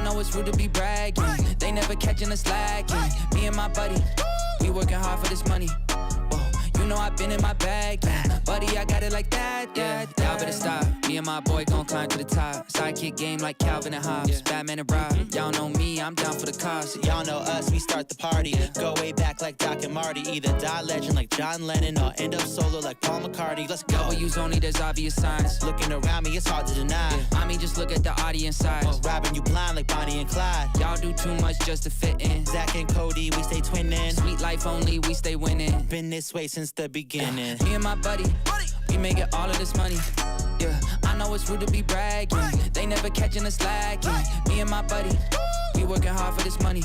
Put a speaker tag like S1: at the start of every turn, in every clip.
S1: know it's rude to be bragging. They never catching us slacking. Me and my buddy, we working hard for this money. You know I've been in my bag, yeah. Buddy, I got it like that, yeah. Y'all better stop. Me and my boy gon' climb to the top. Sidekick game like Calvin and Hobbes, yeah. Batman and Rob. Y'all know me, I'm down for the cause.
S2: Y'all know us, we start the party. Go way back like Doc and Marty. Either die legend like John Lennon or end up solo like Paul McCartney. Let's go.
S1: W's only, there's obvious signs.
S2: Looking around me, it's hard to deny.
S1: Yeah. I mean, just look at the audience size.
S2: Robbing you blind like Bonnie and Clyde.
S1: Y'all do too much just to fit in.
S2: Zach and Cody, we stay twinning.
S1: Sweet life only, we stay winning.
S2: Been this way since the beginning.
S1: Me and my buddy, we making all of this money. Yeah, I know it's rude to be bragging. They never catching us slacking. Me and my buddy, we working hard for this money.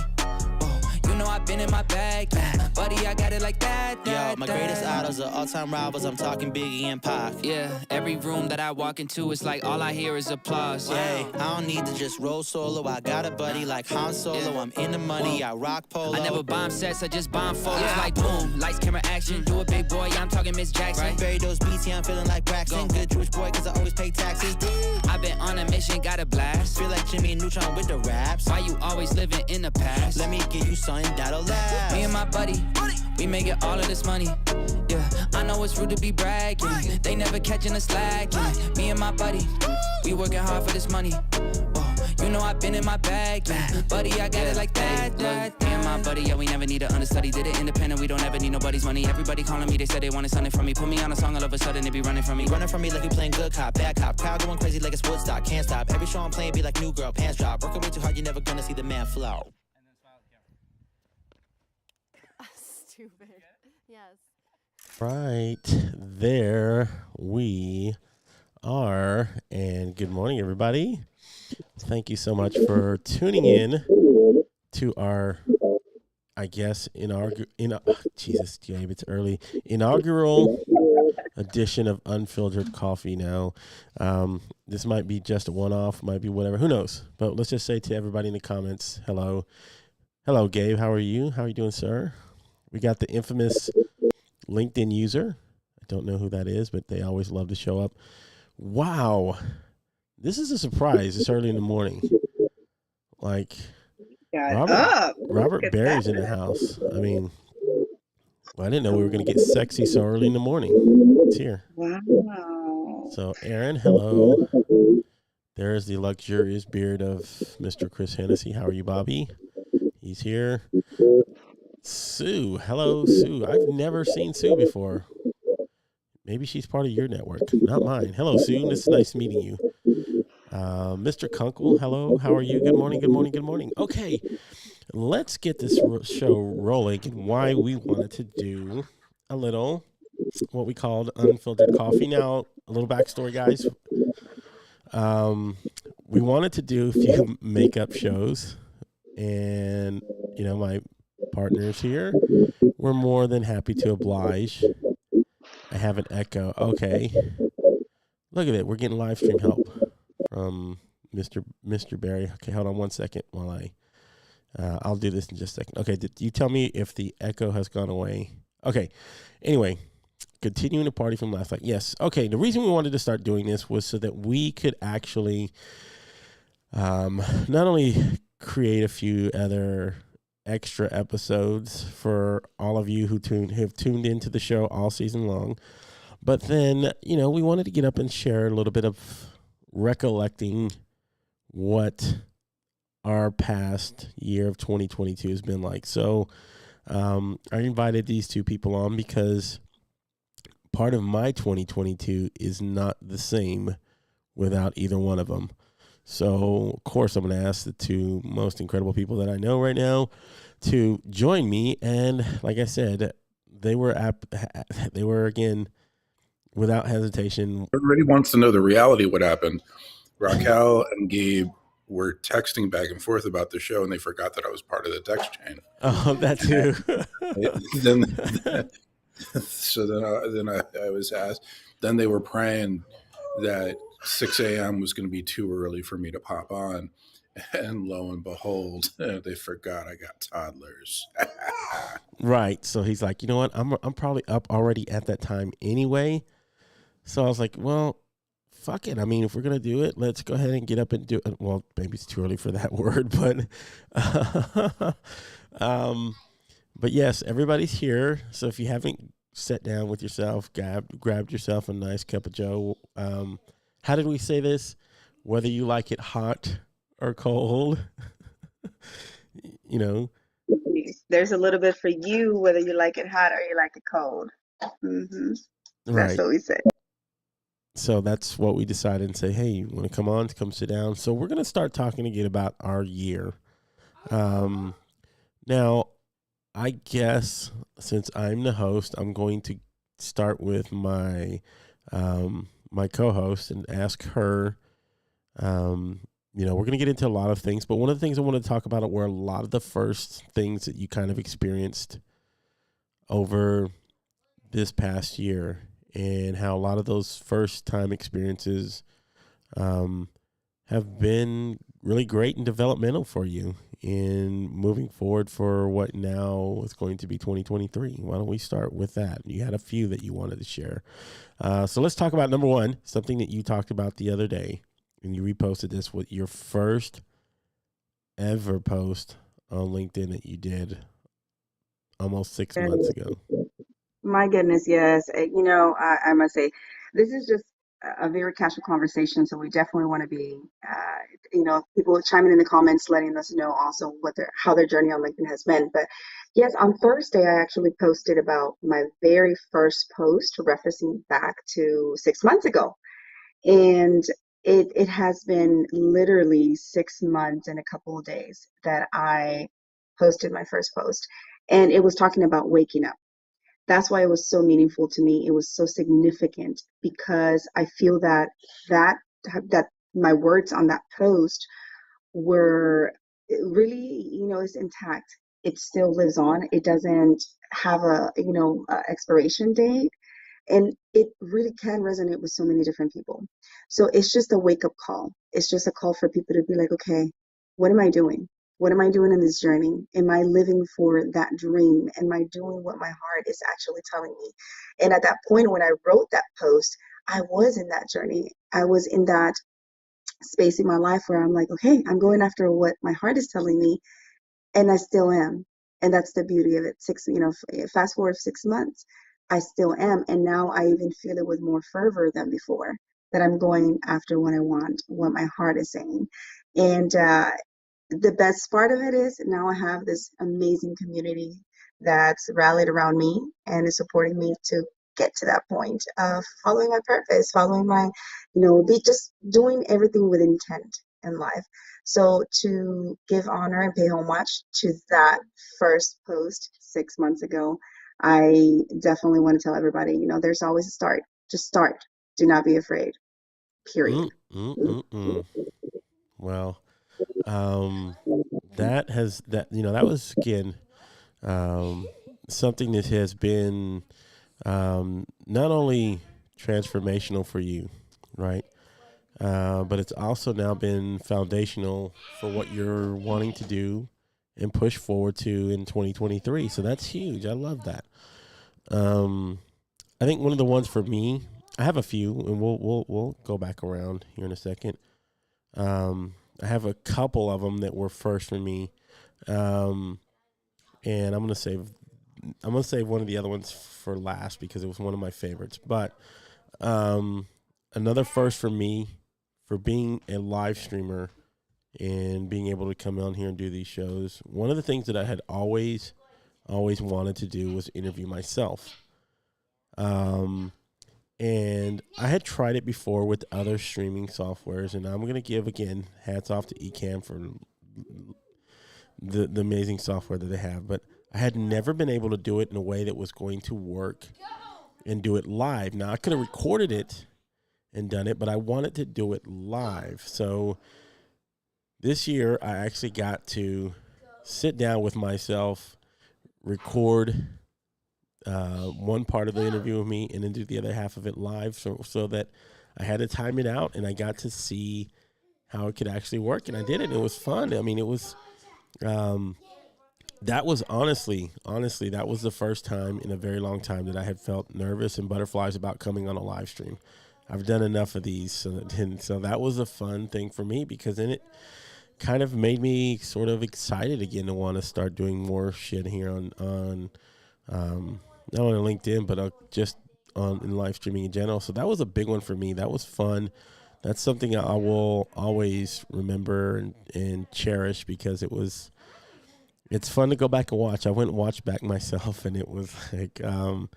S1: You know I've been in my bag, yeah. Buddy, I got it like that.
S2: Yo, my greatest idols are all-time rivals. I'm talking Biggie and Pac.
S1: Yeah, every room that I walk into, it's like all I hear is applause.
S2: Hey, I don't need to just roll solo. I got a buddy like Han Solo. Yeah. I'm in the money, I rock polo.
S1: I never bomb sets, I just bomb photos. Yeah. Like boom, lights, camera, action. Do a big boy, yeah, I'm talking Miss Jackson.
S2: Right? Bury those beats, yeah, I'm feeling like Braxton. Good Jewish boy, cause I always pay taxes.
S1: I've been on a mission, got a blast.
S2: Feel like Jimmy Neutron with the raps.
S1: Why you always living in the past?
S2: Let me give you something that'll last.
S1: Me and my buddy, we making all of this money. Yeah, I know it's rude to be bragging. They never catching us slacking. Me and my buddy, we working hard for this money. You know I've been in my bag, yeah. Buddy, I got it like that. Look, me and my buddy, yeah, we never need to understudy. Did it independent, we don't ever need nobody's money. Everybody calling me, they said they wanted something from me. Put me on a song, all of a sudden they be running from me.
S2: Running from me like you playing good cop, bad cop. Crowd going crazy like it's Woodstock, can't stop. Every show I'm playing be like new girl, pants drop. Working way too hard, you're never gonna see the man flow.
S3: Stupid. Yes.
S4: Right, there we are. And good morning, everybody. Thank you so much for tuning in to our, I guess, Jesus, Gabe, it's early. Inaugural edition of Unfiltered Coffee now. This might be just a one-off, might be whatever. Who knows? But let's just say to everybody in the comments, hello. Hello, Gabe. How are you? How are you doing, sir? We got the infamous LinkedIn user. I don't know who that is, but they always love to show up. Wow. This is a surprise. It's early in the morning. Like, Robert Barry's in the house. I mean, I didn't know we were going to get sexy so early in the morning. It's here.
S5: Wow.
S4: So, Aaron, hello. There's the luxurious beard of Mr. Chris Hennessy. How are you, Bobby? He's here. Sue. Hello, Sue. I've never seen Sue before. Maybe she's part of your network, not mine. Hello, Sue. It's nice meeting you. Mr. Kunkel, hello. How are you? Good morning, good morning, good morning. Okay, let's get this show rolling and why we wanted to do a little what we called Unfiltered Coffee. Now, a little backstory, guys. We wanted to do a few makeup shows, and, you know, my partners here were more than happy to oblige. I have an echo. Okay. Look at it. We're getting live stream help from Mr. Barry. Okay, hold on one second while I'll do this in just a second. Okay, did you tell me if the echo has gone away? Okay. Anyway, continuing the party from last night. Yes. Okay, the reason we wanted to start doing this was so that we could actually not only create a few other extra episodes for all of you who have tuned into the show all season long, but then, you know, we wanted to get up and share a little bit of recollecting what our past year of 2022 has been like. So I invited these two people on because part of my 2022 is not the same without either one of them. So, of course, I'm going to ask the two most incredible people that I know right now to join me. And like I said, they were again, without hesitation.
S6: Everybody wants to know the reality of what happened. Raquel and Gabe were texting back and forth about the show, and they forgot that I was part of the text chain.
S4: Oh, that too.
S6: then I was asked. Then they were praying that 6 a.m. was going to be too early for me to pop on. And lo and behold, they forgot I got toddlers.
S4: Right. So he's like, you know what? I'm probably up already at that time anyway. So I was like, well, fuck it. I mean, if we're going to do it, let's go ahead and get up and do it. Well, maybe it's too early for that word, but yes, everybody's here. So if you haven't sat down with yourself, grabbed yourself a nice cup of Joe, how did we say this? Whether you like it hot or cold, you know.
S5: There's a little bit for you, whether you like it hot or you like it cold. Mm-hmm. That's
S4: Right.
S5: what we said.
S4: So that's what we decided and say, hey, you want to come on, come sit down. So we're going to start talking again about our year. Now, I guess since I'm the host, I'm going to start with my my co-host and ask her. We're going to get into a lot of things, but one of the things I want to talk about were a lot of the first things that you kind of experienced over this past year, and how a lot of those first time experiences have been really great and developmental for you in moving forward for what now is going to be 2023. Why don't we start with that? You had a few that you wanted to share. So let's talk about number one, something that you talked about the other day, and you reposted this with your first ever post on LinkedIn that you did almost 6 months ago.
S5: My goodness, yes. I must say, this is just a very casual conversation, so we definitely want to be, people chiming in the comments, letting us know also how their journey on LinkedIn has been. But yes, on Thursday, I actually posted about my very first post, referencing back to 6 months ago. And it has been literally 6 months and a couple of days that I posted my first post. And it was talking about waking up. That's why it was so meaningful to me. It was so significant because I feel that my words on that post were really, it's intact. It still lives on. It doesn't have a expiration date. And it really can resonate with so many different people. So it's just a wake up call. It's just a call for people to be like, okay, what am I doing? What am I doing in this journey? Am I living for that dream? Am I doing what my heart is actually telling me? And at that point, when I wrote that post, I was in that journey. I was in that space in my life where I'm like, okay, I'm going after what my heart is telling me. And I still am. And that's the beauty of it. Fast forward 6 months, I still am. And now I even feel it with more fervor than before, that I'm going after what I want, what my heart is saying. And the best part of it is now I have this amazing community that's rallied around me and is supporting me to get to that point of following my purpose, following my, just doing everything with intent in life. So to give honor and pay homage to that first post 6 months ago, I definitely want to tell everybody, there's always a start. Just start. Do not be afraid. Period.
S4: Well, that was again something that has been not only transformational for you, right? But it's also now been foundational for what you're wanting to do and push forward to in 2023. So that's huge. I love that. I think one of the ones for me, I have a few, and we'll go back around here in a second. I have a couple of them that were first for me, and I'm gonna save one of the other ones for last because it was one of my favorites. But another first for me, for being a live streamer and being able to come on here and do these shows, one of the things that I had always wanted to do was interview myself. And I had tried it before with other streaming softwares, and I'm going to give, again, hats off to Ecamm for the amazing software that they have. But I had never been able to do it in a way that was going to work and do it live. Now, I could have recorded it and done it, but I wanted to do it live. So this year, I actually got to sit down with myself, record one part of the interview with me, and then do the other half of it live, so that I had to time it out, and I got to see how it could actually work, and I did it. It was fun. I mean, it was that was honestly, that was the first time in a very long time that I had felt nervous and butterflies about coming on a live stream. I've done enough of these. So that was a fun thing for me because then it kind of made me sort of excited again to want to start doing more shit here on not on LinkedIn, but just on in live streaming in general. So that was a big one for me. That was fun. That's something I will always remember and cherish because it's fun to go back and watch. I went and watched back myself, and it was like, I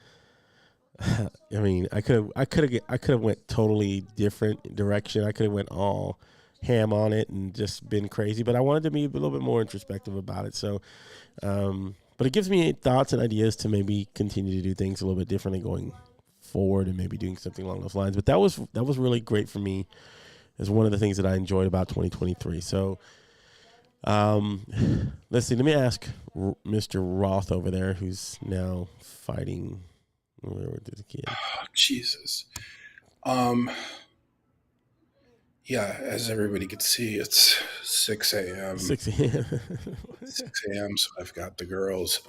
S4: mean, I could have went totally different direction. I could have went all ham on it and just been crazy, but I wanted to be a little bit more introspective about it. So, but it gives me thoughts and ideas to maybe continue to do things a little bit differently going forward and maybe doing something along those lines. But that was really great for me. It's one of the things that I enjoyed about 2023. So, let's see. Let me ask Mr. Roth over there, who's now fighting. Where did the kid?
S6: Oh, Jesus. Yeah, as everybody can see, it's 6 a.m.
S4: 6 a.m.
S6: 6 a.m. So I've got the girls.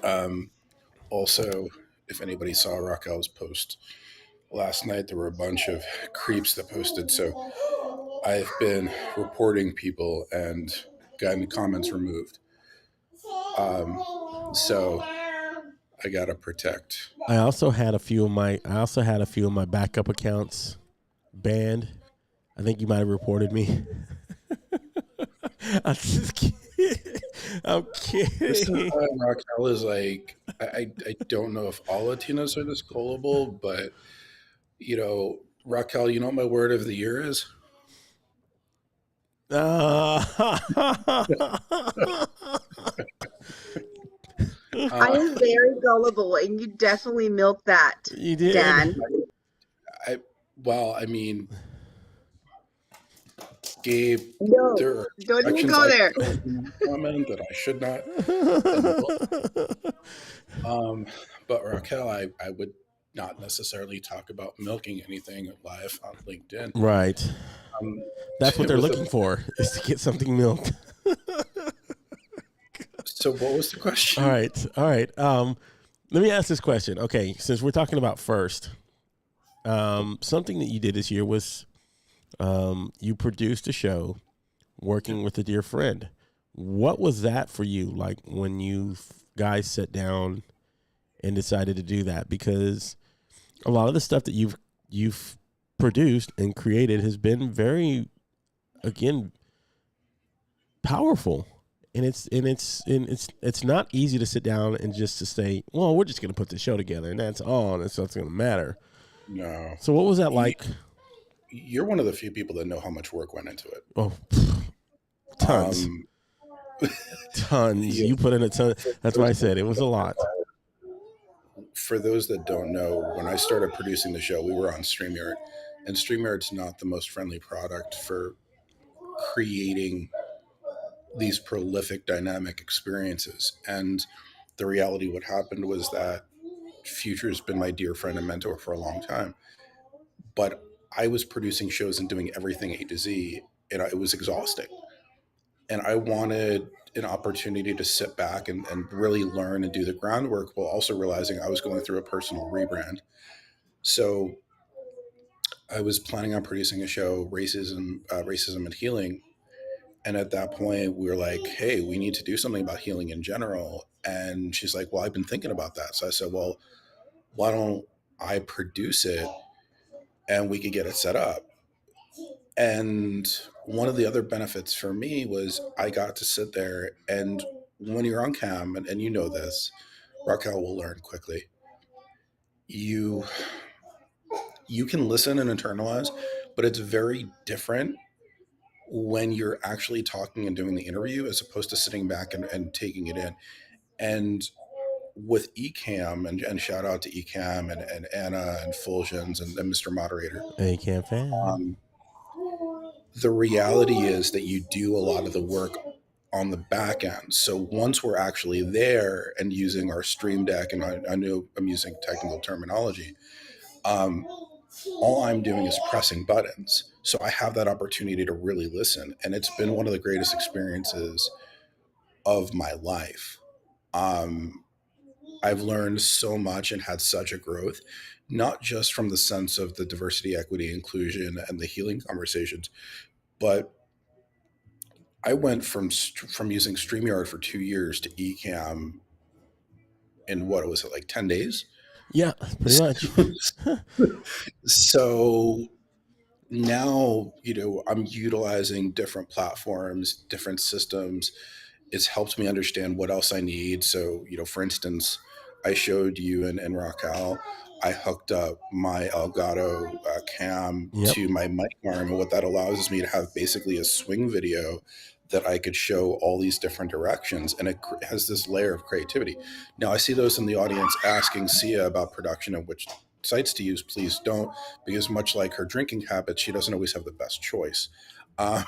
S6: Also, if anybody saw Raquel's post last night, there were a bunch of creeps that posted. So I've been reporting people and gotten the comments removed. So I gotta protect.
S4: I also had a few of my backup accounts banned. I think you might have reported me. I'm just kidding. I'm kidding.
S6: Raquel is like, I don't know if all Latinos are this gullible, but Raquel, you know what my word of the year is?
S5: I am very gullible, and you definitely milked that.
S4: You did,
S5: Dan.
S6: I mean, Gabe,
S5: No,
S6: there are
S5: don't even go there.
S6: Comment that I should not. But Raquel, I would not necessarily talk about milking anything live on LinkedIn.
S4: Right. That's what they're looking for, is to get something milked.
S6: So what was the question?
S4: All right. Let me ask this question. Okay, since we're talking about first, something that you did this year was you produced a show working with a dear friend. What was that for you, like when you guys sat down and decided to do that? Because a lot of the stuff that you've produced and created has been very, again, powerful. And it's not easy to sit down and just to say, well, we're just going to put the show together and that's all, and that's what's going to matter.
S6: No.
S4: So what was that like?
S6: You're one of the few people that know how much work went into it.
S4: Oh, tons. Tons. You put in a ton. That's why I said it was a lot.
S6: For those that don't know, when I started producing the show, we were on StreamYard, and StreamYard's not the most friendly product for creating these prolific dynamic experiences. And the reality, what happened was that Future's been my dear friend and mentor for a long time, but I was producing shows and doing everything A to Z, and it was exhausting. And I wanted an opportunity to sit back and really learn and do the groundwork, while also realizing I was going through a personal rebrand. So I was planning on producing a show, racism and healing. And at that point, we were like, hey, we need to do something about healing in general. And she's like, well, I've been thinking about that. So I said, well, why don't I produce it and we could get it set up? And one of the other benefits for me was I got to sit there, and when you're on cam, and you know this, Raquel will learn quickly, you can listen and internalize, but it's very different when you're actually talking and doing the interview as opposed to sitting back and taking it in. And with Ecamm, and shout out to Ecamm and Anna and Fulgens and Mr. Moderator.
S4: Ecamm fan.
S6: The reality is that you do a lot of the work on the back end. So once we're actually there and using our Stream Deck, and I know I'm using technical terminology, all I'm doing is pressing buttons. So I have that opportunity to really listen. And it's been one of the greatest experiences of my life. I I've learned so much and had such a growth, not just from the sense of the diversity, equity, inclusion, and the healing conversations, but I went from using StreamYard for 2 years to Ecamm in what was it, like 10 days?
S4: Yeah, pretty much.
S6: So now, I'm utilizing different platforms, different systems. It's helped me understand what else I need. So, for instance, I showed you and Raquel, I hooked up my Elgato cam
S4: Yep.
S6: to my mic arm. And what that allows is me to have basically a swing video that I could show all these different directions. And it has this layer of creativity. Now, I see those in the audience asking Sia about production and which sites to use. Please don't, because much like her drinking habits, she doesn't always have the best choice.
S5: I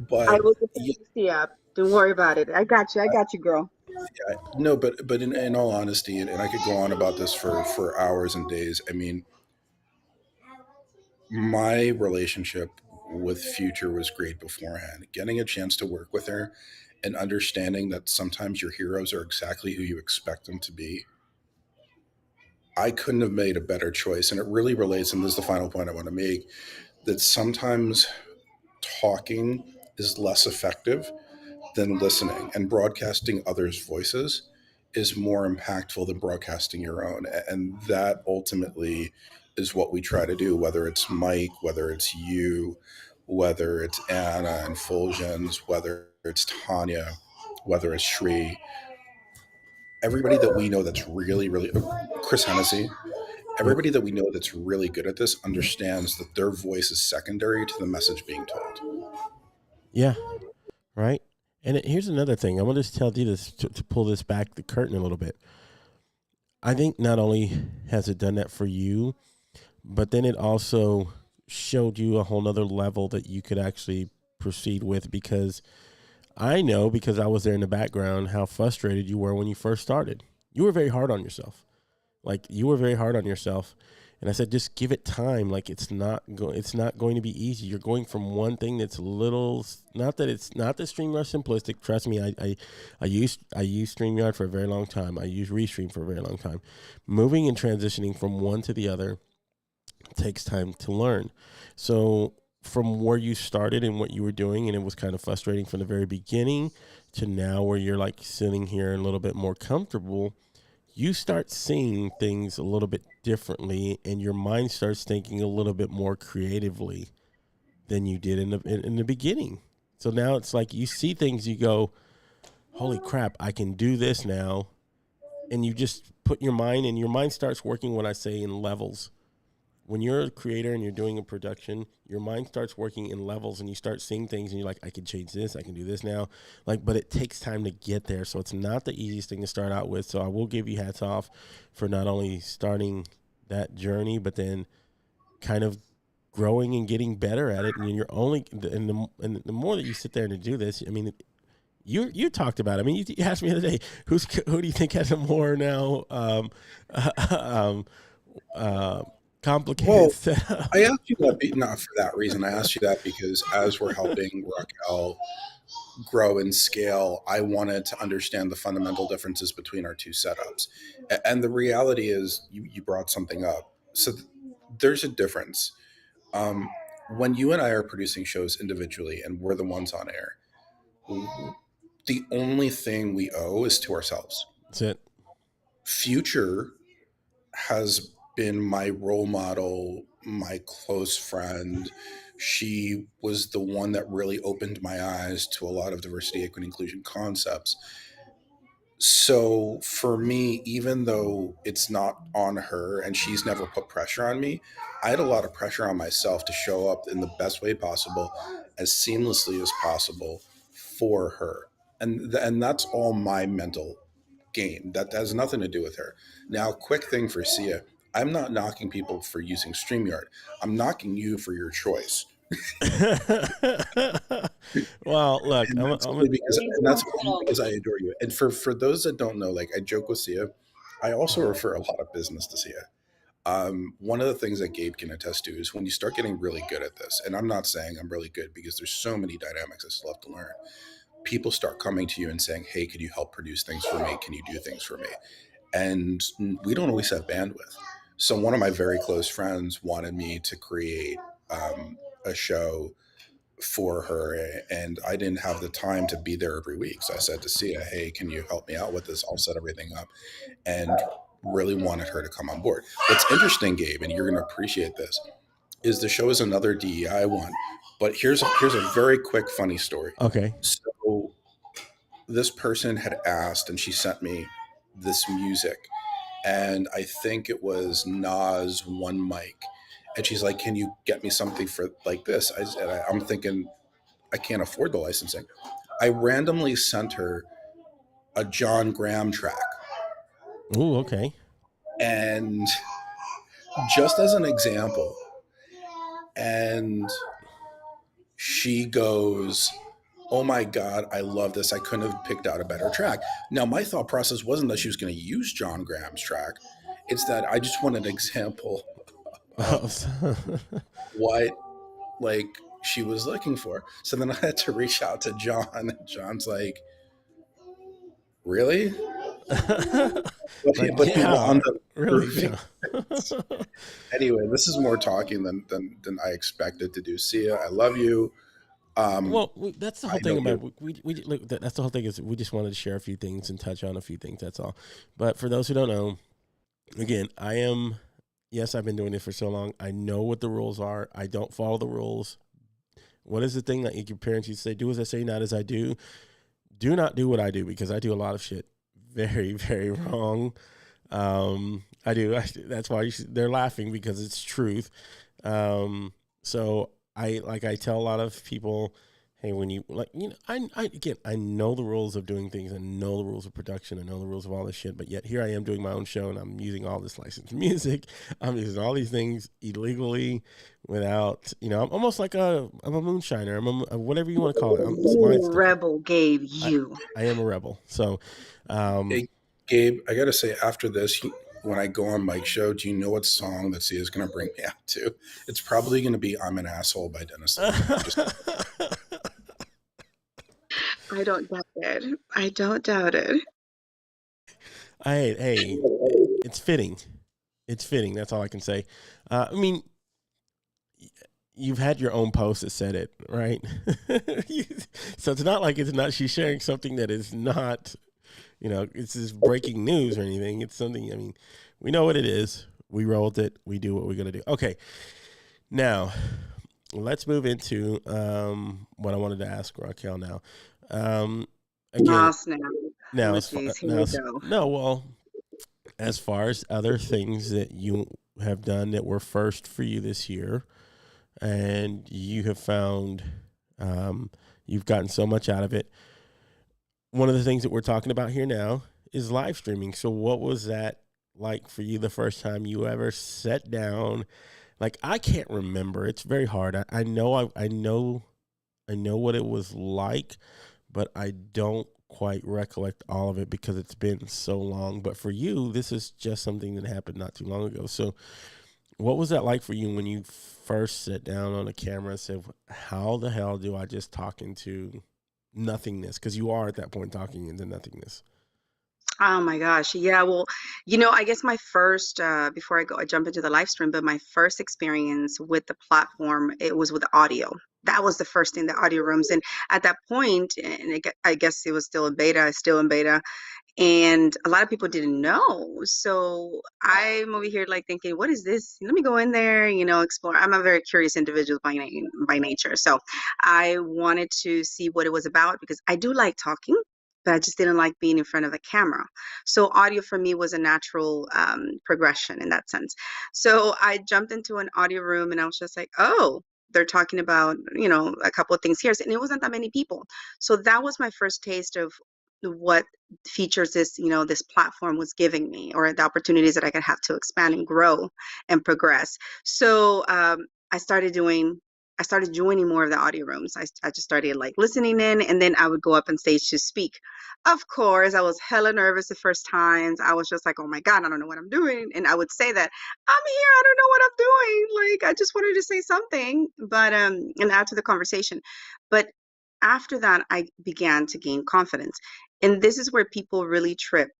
S6: But
S5: will get the PC up. Don't worry about it. I got you. I got you, girl.
S6: yeah, no, but in all honesty, and I could go on about this for hours and days. I mean, my relationship with Future was great beforehand. Getting a chance to work with her and understanding that sometimes your heroes are exactly who you expect them to be. I couldn't have made a better choice. And it really relates, and this is the final point I want to make, that sometimes talking is less effective than listening, and broadcasting others' voices is more impactful than broadcasting your own. And that ultimately is what we try to do, whether it's Mike, whether it's you, whether it's Anna and Fulgens, whether it's Tanya, whether it's Shri, everybody that we know that's really, really, Chris Hennessy,
S4: Yep.
S6: everybody that we know that's really good at this understands that their voice is secondary to the message being told.
S4: Yeah. Right. And here's another thing. I want to just tell you this to pull this back the curtain a little bit. I think not only has it done that for you, but then it also showed you a whole nother level that you could actually proceed with, because I know, because I was there in the background, how frustrated you were when you first started. You were very hard on yourself. Like, you were very hard on yourself. And I said, just give it time. Like, it's not going to be easy. You're going from one thing that's little, not that StreamYard simplistic. Trust me, I used StreamYard for a very long time. I used Restream for a very long time. Moving and transitioning from one to the other takes time to learn. So from where you started and what you were doing, and it was kind of frustrating from the very beginning, to now where you're like sitting here a little bit more comfortable, you start seeing things a little bit differently, and your mind starts thinking a little bit more creatively than you did in the beginning. So now it's like you see things, you go, holy crap, I can do this now. And you just put your mind, and your mind starts working, what I say, in levels. When you're a creator and you're doing a production, your mind starts working in levels, and you start seeing things, and you're like, I can change this, I can do this now. Like, but it takes time to get there. So it's not the easiest thing to start out with. So I will give you hats off for not only starting that journey, but then kind of growing and getting better at it. And you're only, and the more that you sit there and do this, I mean, you talked about it. I mean, you asked me the other day, who do you think has a more now complicated
S6: Well,
S4: setup?
S6: I asked you that not for that reason. I asked you that because as we're helping Raquel grow and scale, I wanted to understand the fundamental differences between our two setups. And the reality is, you brought something up. So there's a difference. Um, when you and I are producing shows individually and we're the ones on air, the only thing we owe is to ourselves.
S4: That's it.
S6: Future has been my role model, my close friend. She was the one that really opened my eyes to a lot of diversity, equity, inclusion concepts. So for me, even though it's not on her and she's never put pressure on me, I had a lot of pressure on myself to show up in the best way possible, as seamlessly as possible for her. And that's all my mental game. That has nothing to do with her. Now, quick thing for Sia. I'm not knocking people for using StreamYard. I'm knocking you for your choice.
S4: Well, look,
S6: And that's only because I adore you. And for those that don't know, like, I joke with Sia, I also refer a lot of business to Sia. One of the things that Gabe can attest to is when you start getting really good at this, and I'm not saying I'm really good because there's so many dynamics I still have to learn. people start coming to you and saying, hey, could you help produce things for me? Can you do things for me? And we don't always have bandwidth. So one of my very close friends wanted me to create a show for her, and I didn't have the time to be there every week. So I said to Sia, hey, can you help me out with this? I'll set everything up, and really wanted her to come on board. What's interesting, Gabe, and you're going to appreciate this, is the show is another DEI one. But here's a very quick funny story.
S4: Okay.
S6: So this person had asked, and she sent me this music, and I think it was Nas One Mic, and she's like, "Can you get me something for like this?" I'm thinking, I can't afford the licensing. I randomly sent her a John Graham track,
S4: Ooh, okay.
S6: and just as an example, and she goes, oh my God, I love this. I couldn't have picked out a better track. Now, my thought process wasn't that she was going to use John Graham's track. It's that I just want an example of what like she was looking for. So then I had to reach out to John, and John's like, really?
S4: Like,
S6: but
S4: yeah,
S6: beyond the
S4: really.
S6: Anyway, this is more talking than I expected to do. Sia, I love you.
S4: Well, that's the whole
S6: I
S4: thing
S6: know
S4: about we look. That's the whole thing is we just wanted to share a few things and touch on a few things. That's all. But for those who don't know, again, I am. Yes, I've been doing it for so long. I know what the rules are. I don't follow the rules. What is the thing that your parents used to say? Do as I say, not as I do. Do not do what I do, because I do a lot of shit very, very wrong. I do. That's why they're laughing, because it's truth. So I tell a lot of people, hey, when you I know the rules of doing things. I know the rules of production. I know the rules of all this shit. But yet here I am doing my own show, and I'm using all this licensed music. I'm using all these things illegally without, I'm almost like I'm a moonshiner. Whatever you want to call it.
S5: You rebel, Gabe, you.
S4: I am a rebel. So,
S6: Hey, Gabe, I got to say, after this, when I go on Mike's show, do you know what song that Sia is going to bring me out to? It's probably going to be I'm an Asshole by Dennis Lee.
S5: I don't doubt it. I don't doubt it.
S4: Hey, it's fitting. It's fitting. That's all I can say. I mean, you've had your own post that said it, right? So it's not like she's sharing something that is not, it's just breaking news or anything. It's something, I mean, we know what it is. We rolled it. We do what we're going to do. Okay. Now, let's move into what I wanted to ask Raquel now. Again, well, as far as other things that you have done that were first for you this year, and you have found you've gotten so much out of it. One of the things that we're talking about here now is live streaming. So what was that like for you the first time you ever sat down? Like, I can't remember. It's very hard. I know what it was like, but I don't quite recollect all of it because it's been so long. But for you, this is just something that happened not too long ago. So what was that like for you when you first sat down on a camera and said, how the hell do I just talk into nothingness? Because you are at that point talking into nothingness.
S5: Oh my gosh. Yeah. Well, I guess my first, before I jump into the live stream, but my first experience with the platform, it was with audio. That was the first thing, the audio rooms. And at that point, and I guess it was still in beta, still in beta. And a lot of people didn't know. So I'm over here like thinking, what is this? Let me go in there, explore. I'm a very curious individual by nature. So I wanted to see what it was about because I do like talking, but I just didn't like being in front of a camera. So audio for me was a natural progression in that sense. So I jumped into an audio room and I was just like, oh, they're talking about, a couple of things here. And it wasn't that many people. So that was my first taste of what features this platform was giving me, or the opportunities that I could have to expand and grow and progress. So I started joining more of the audio rooms. I just started like listening in, and then I would go up on stage to speak. Of course, I was hella nervous the first times. I was just like, oh my God, I don't know what I'm doing. And I would say that I'm here, I don't know what I'm doing. Like, I just wanted to say something, but and add to the conversation. But after that, I began to gain confidence. And this is where people really trip.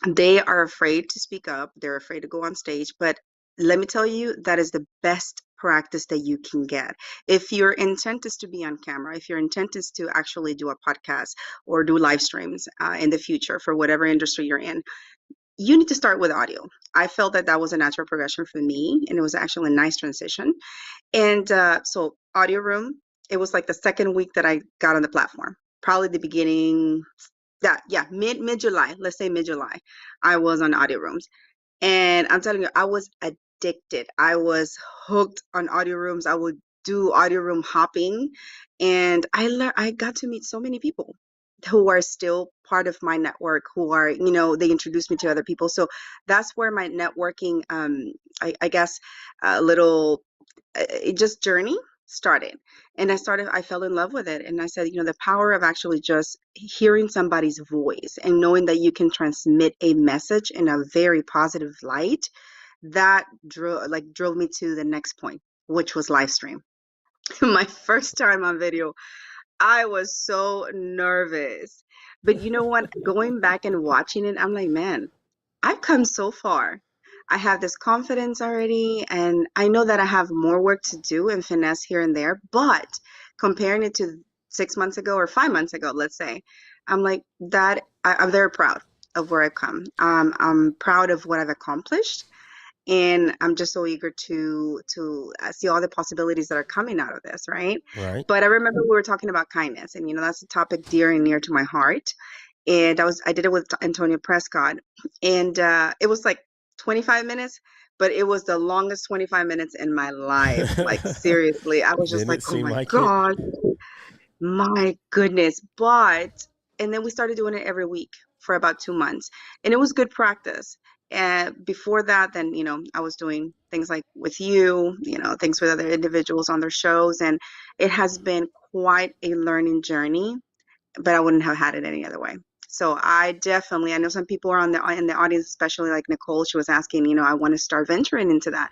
S5: They are afraid to speak up, they're afraid to go on stage, but let me tell you, that is the best practice that you can get. If your intent is to be on camera, if your intent is to actually do a podcast or do live streams in the future for whatever industry you're in, you need to start with audio. I felt that that was a natural progression for me, and it was actually a nice transition. And so, audio room, it was like the second week that I got on the platform, probably the beginning. Yeah, mid July. Let's say mid July, I was on audio rooms, and I'm telling you, I was addicted. I was hooked on audio rooms. I would do audio room hopping, and I got to meet so many people who are still part of my network, who are, they introduced me to other people. So that's where my networking, I guess, a little it just journey started. And I fell in love with it. And I said, the power of actually just hearing somebody's voice and knowing that you can transmit a message in a very positive light, that drove me to the next point, which was live stream. My first time on video, I was so nervous. But you know what? Going back and watching it, I'm like, man, I've come so far. I have this confidence already, and I know that I have more work to do and finesse here and there. But comparing it to 6 months ago or 5 months ago, let's say, I'm like that. I'm very proud of where I've come. I'm proud of what I've accomplished, and I'm just so eager to see all the possibilities that are coming out of this, right?
S4: Right.
S5: But I remember we were talking about kindness, and that's a topic dear and near to my heart. And I did it with Antonio Prescott, and it was like 25 minutes, but it was the longest 25 minutes in my life. Like seriously, I was just
S4: Didn't
S5: like,
S4: it
S5: oh
S4: seem
S5: my
S4: like it?
S5: God, my goodness. And then we started doing it every week for about 2 months, and it was good practice. And before that, then, I was doing things like with you, things with other individuals on their shows. And it has been quite a learning journey, but I wouldn't have had it any other way. So I know some people are in the audience, especially like Nicole. She was asking, I want to start venturing into that.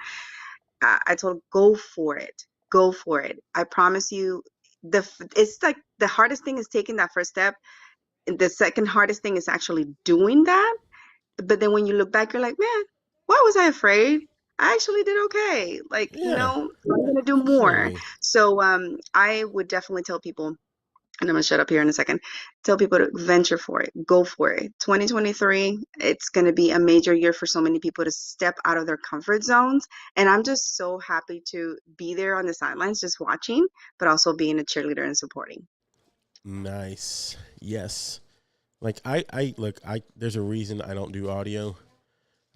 S5: I told her, go for it. Go for it. I promise you, it's like the hardest thing is taking that first step. The second hardest thing is actually doing that. But then when you look back, you're like, man, why was I afraid? I actually did okay. Like,
S4: Yeah,
S5: I'm gonna do more.
S4: absolutely.
S5: So I would definitely tell people, and I'm gonna shut up here in a second, tell people to venture for it, go for it. 2023, it's gonna be a major year for so many people to step out of their comfort zones. And I'm just so happy to be there on the sidelines, just watching, but also being a cheerleader and supporting.
S4: Nice. Yes. Like look, there's a reason I don't do audio.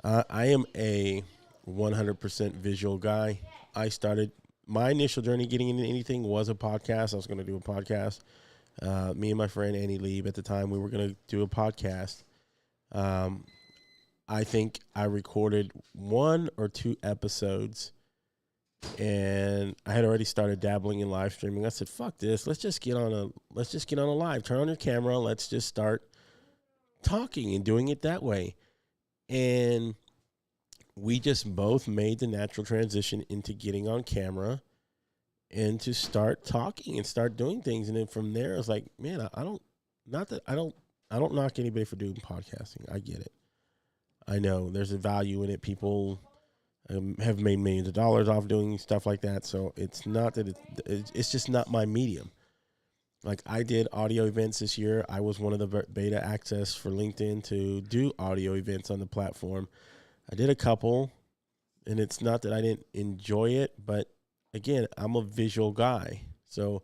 S4: I am a 100% visual guy. I started my initial journey getting into anything was a podcast. I was going to do a podcast. Me and my friend Annie Lieb at the time, we were going to do a podcast. I think I recorded 1 or 2 episodes, and I had already started dabbling in live streaming. I said, "Fuck this! Let's just get on a live. Turn on your camera. Let's just start talking and doing it that way." And we just both made the natural transition into getting on camera and to start talking and start doing things. And then from there, I was like, man, I don't knock anybody for doing podcasting. I get it. I know there's a value in it. People have made millions of dollars off doing stuff like that. So it's not that it's just not my medium. Like I did audio events this year. I was one of the beta access for LinkedIn to do audio events on the platform. I did a couple, and it's not that I didn't enjoy it, but again, I'm a visual guy. So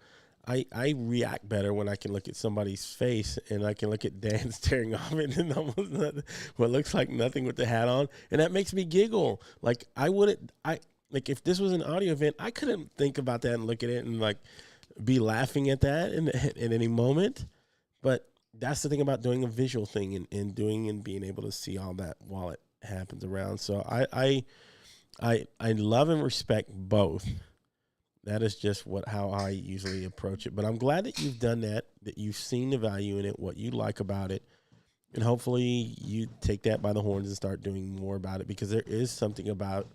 S4: I react better when I can look at somebody's face and I can look at Dan staring off into almost nothing, what looks like nothing with the hat on. And that makes me giggle. Like like if this was an audio event, I couldn't think about that and look at it and like be laughing at that at any moment. But that's the thing about doing a visual thing and doing and being able to see all that while it happens around. So I love and respect both. That is just how I usually approach it. But I'm glad that you've done that you've seen the value in it, what you like about it, and hopefully you take that by the horns and start doing more about it, because there's something about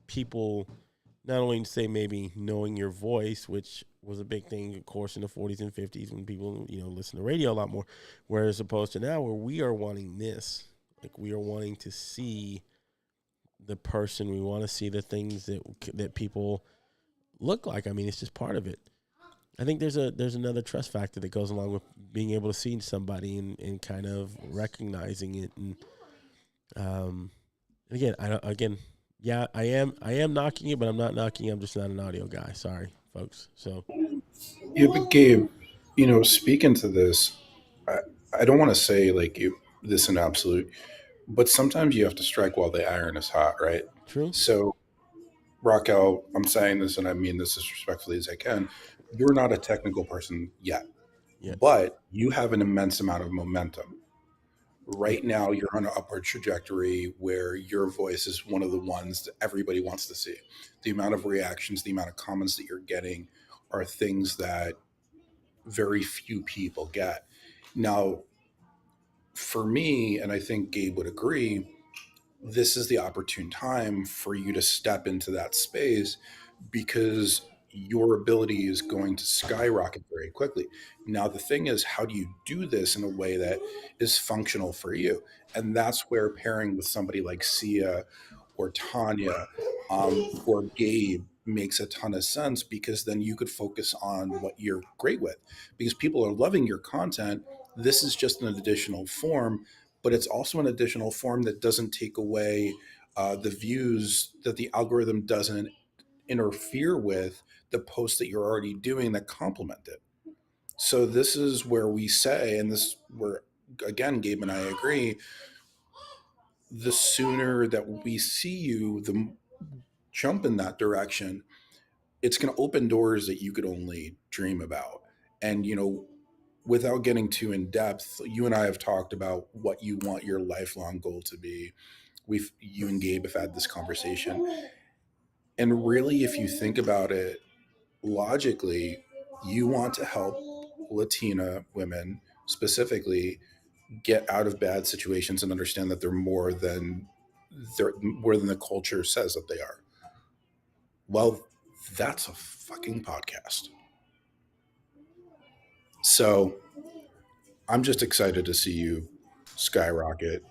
S4: people not only to say maybe knowing your voice, which was a big thing, of course, in the 40s and 50s when people, listen to radio a lot more, whereas opposed to now where we are wanting this, like we are wanting to see the person, we want to see the things that people look like. I mean, it's just part of it. I think there's another trust factor that goes along with being able to see somebody and kind of recognizing it. And yeah, I am knocking it, but I'm not knocking it. I'm just not an audio guy. Sorry, folks. So
S6: Yeah, but Gabe, speaking to this, I, I don't want to say like this in absolute, but sometimes you have to strike while the iron is hot, right?
S4: true.
S6: So, Raquel, I'm saying this and I mean this as respectfully as I can. You're not a technical person yet,
S4: Yes.
S6: but you have an immense amount of momentum.
S4: Yeah.
S6: Right now, you're on an upward trajectory where your voice is one of the ones that everybody wants to see. The amount of reactions, the amount of comments that you're getting are things that very few people get. Now, for me, and I think Gabe would agree, this is the opportune time for you to step into that space because your ability is going to skyrocket very quickly. Now, the thing is, how do you do this in a way that is functional for you? And that's where pairing with somebody like Sia or Tanya or Gabe makes a ton of sense because then you could focus on what you're great with because people are loving your content. This is just an additional form, but it's also an additional form that doesn't take away the views, that the algorithm doesn't interfere with the posts that you're already doing that complement it. So this is where we say, and this where again Gabe and I agree, the sooner that we see you, the jump in that direction, it's going to open doors that you could only dream about. And without getting too in depth, you and I have talked about what you want your lifelong goal to be. You and Gabe have had this conversation. And really, if you think about it logically, you want to help Latina women specifically get out of bad situations and understand that they're more than the culture says that they are. Well, that's a fucking podcast. So I'm just excited to see you skyrocket.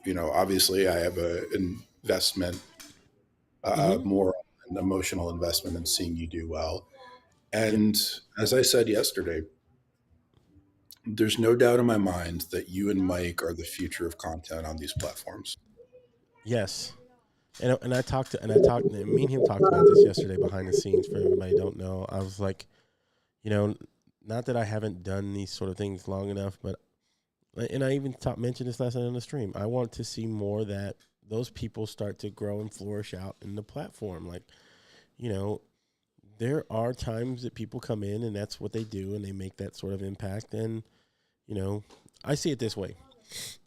S6: Obviously, I have an investment,
S4: Mm-hmm.
S6: more an emotional investment in seeing you do well.
S4: Yeah.
S6: And as I said yesterday, there's no doubt in my mind that you and Mike are the future of content on these platforms.
S4: Yes. And and me and him talked about this yesterday behind the scenes. For everybody who don't know, I was like, you know, not that I haven't done these sort of things long enough, but and I even mentioned this last night on the stream. I want to see more that those people start to grow and flourish out in the platform. Like, you know, there are times that people come in and that's what they do and they make that sort of impact. And, I see it this way.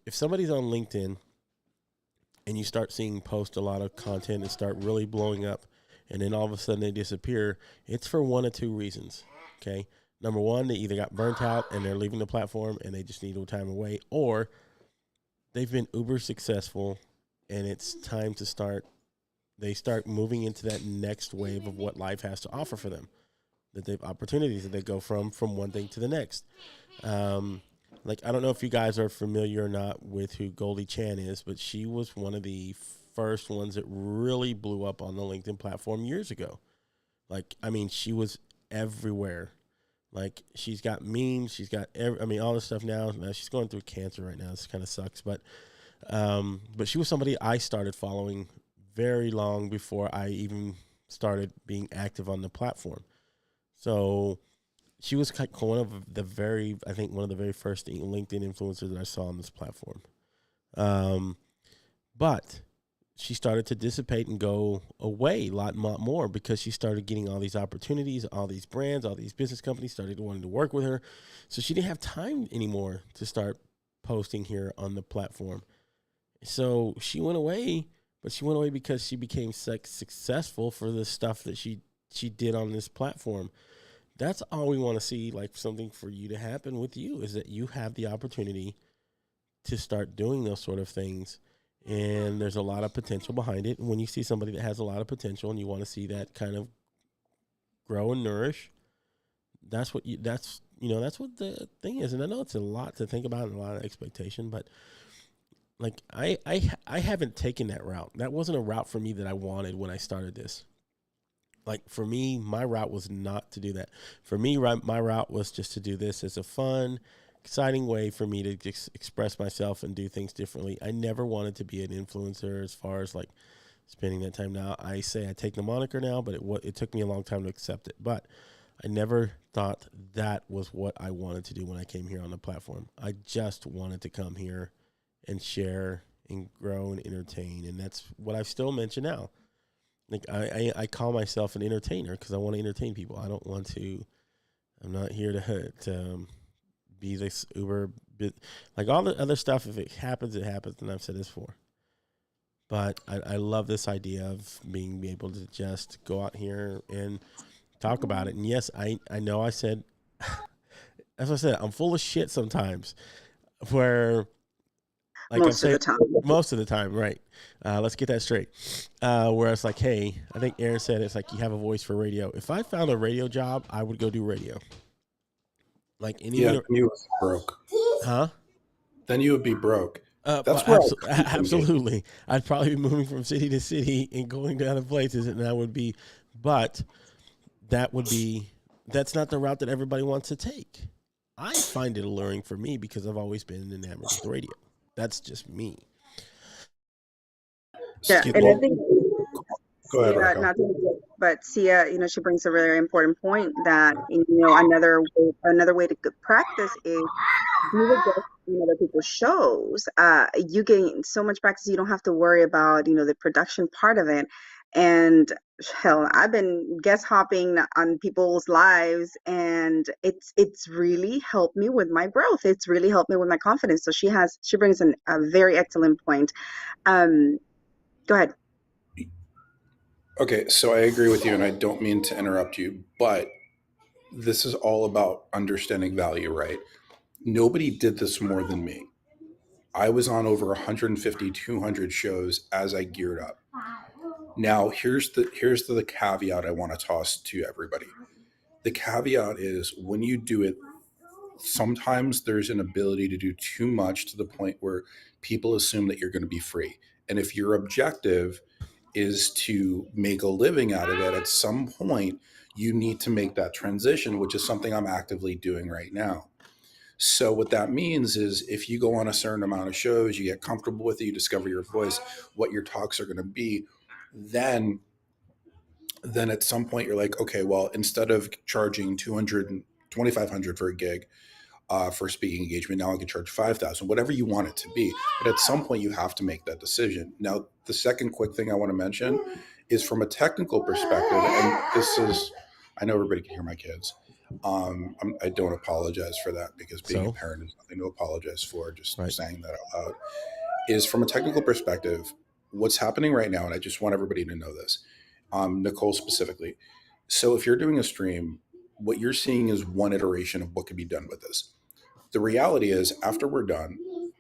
S4: If somebody's on LinkedIn and you start seeing post a lot of content and start really blowing up and then all of a sudden they disappear, it's for one of two reasons. Okay. Number one, they either got burnt out and they're leaving the platform and they just need a time away, or they've been uber successful and it's time to they start moving into that next wave of what life has to offer for them. That they've opportunities that they go from one thing to the next. Like, I don't know if you guys are familiar or not with who Goldie Chan is, but she was one of the first ones that really blew up on the LinkedIn platform years ago. Like, I mean, she was everywhere. Like, she's got memes, she's got all this stuff now. Now she's going through cancer right now. This kind of sucks, but she was somebody I started following very long before I even started being active on the platform. So she was one of the one of the very first LinkedIn influencers that I saw on this platform. But she started to dissipate and go away a lot more because she started getting all these opportunities, all these brands, all these business companies started wanting to work with her. So she didn't have time anymore to start posting here on the platform. So she went away, but she went away because she became successful for the stuff that she did on this platform. That's all we want to see, like something for you to happen with you, is that you have the opportunity to start doing those sort of things and there's a lot of potential behind it. And when you see somebody that has a lot of potential and you want to see that kind of grow and nourish, that's what that's what the thing is. And I know it's a lot to think about and a lot of expectation, but like I haven't taken that route. That wasn't a route for me that I wanted when I started this. Like for me, my route was not to do that. For me, my route was just to do this as a fun, exciting way for me to just express myself and do things differently. I never wanted to be an influencer as far as like spending that time. Now I say I take the moniker now, but it took me a long time to accept it. But I never thought that was what I wanted to do when I came here on the platform. I just wanted to come here and share and grow and entertain. And that's what I still mention now. Like I call myself an entertainer because I want to entertain people. I'm not here to be this uber bit, like all the other stuff. If it happens, it happens. And I've said this before, but I love this idea of being able to just go out here and talk about it. And yes, I know I said, as I said, I'm full of shit sometimes where like
S5: Most of the time.
S4: most of the time, right. Let's get that straight. Where it's like, hey, I think Aaron said it's like you have a voice for radio. If I found a radio job, I would go do radio. Like
S6: then you would be broke.
S4: Huh?
S6: Then you would be broke. That's where
S4: absolutely. I'd probably be moving from city to city and going to other places, and that's not the route that everybody wants to take. I find it alluring for me because I've always been enamored with the radio. That's just me.
S5: Yeah, and I think
S6: go ahead, Raquel.
S5: but Sia, she brings a very important point that another way to practice is do the best in other people's shows. You gain so much practice, you don't have to worry about the production part of it. And hell, I've been guest hopping on people's lives, and it's really helped me with my growth. It's really helped me with my confidence. So she brings a very excellent point. Go ahead.
S6: Okay, so I agree with you, and I don't mean to interrupt you, but this is all about understanding value, right? Nobody did this more than me. I was on over 150, 200 shows as I geared up. Now, here's the caveat I want to toss to everybody. The caveat is when you do it, sometimes there's an ability to do too much to the point where people assume that you're going to be free. And if your objective is to make a living out of it, at some point, you need to make that transition, which is something I'm actively doing right now. So what that means is if you go on a certain amount of shows, you get comfortable with it, you discover your voice, what your talks are going to be, then at some point you're like, okay, well, instead of charging $2,500 for a gig for speaking engagement, now I can charge $5,000, whatever you want it to be. But at some point you have to make that decision. Now, the second quick thing I want to mention is from a technical perspective, and this is, I know everybody can hear my kids. I don't apologize for that because being a parent is nothing to apologize for. Just saying that out loud is from a technical perspective, what's happening right now. And I just want everybody to know this, Nicole specifically. So if you're doing a stream, what you're seeing is one iteration of what can be done with this. The reality is after we're done,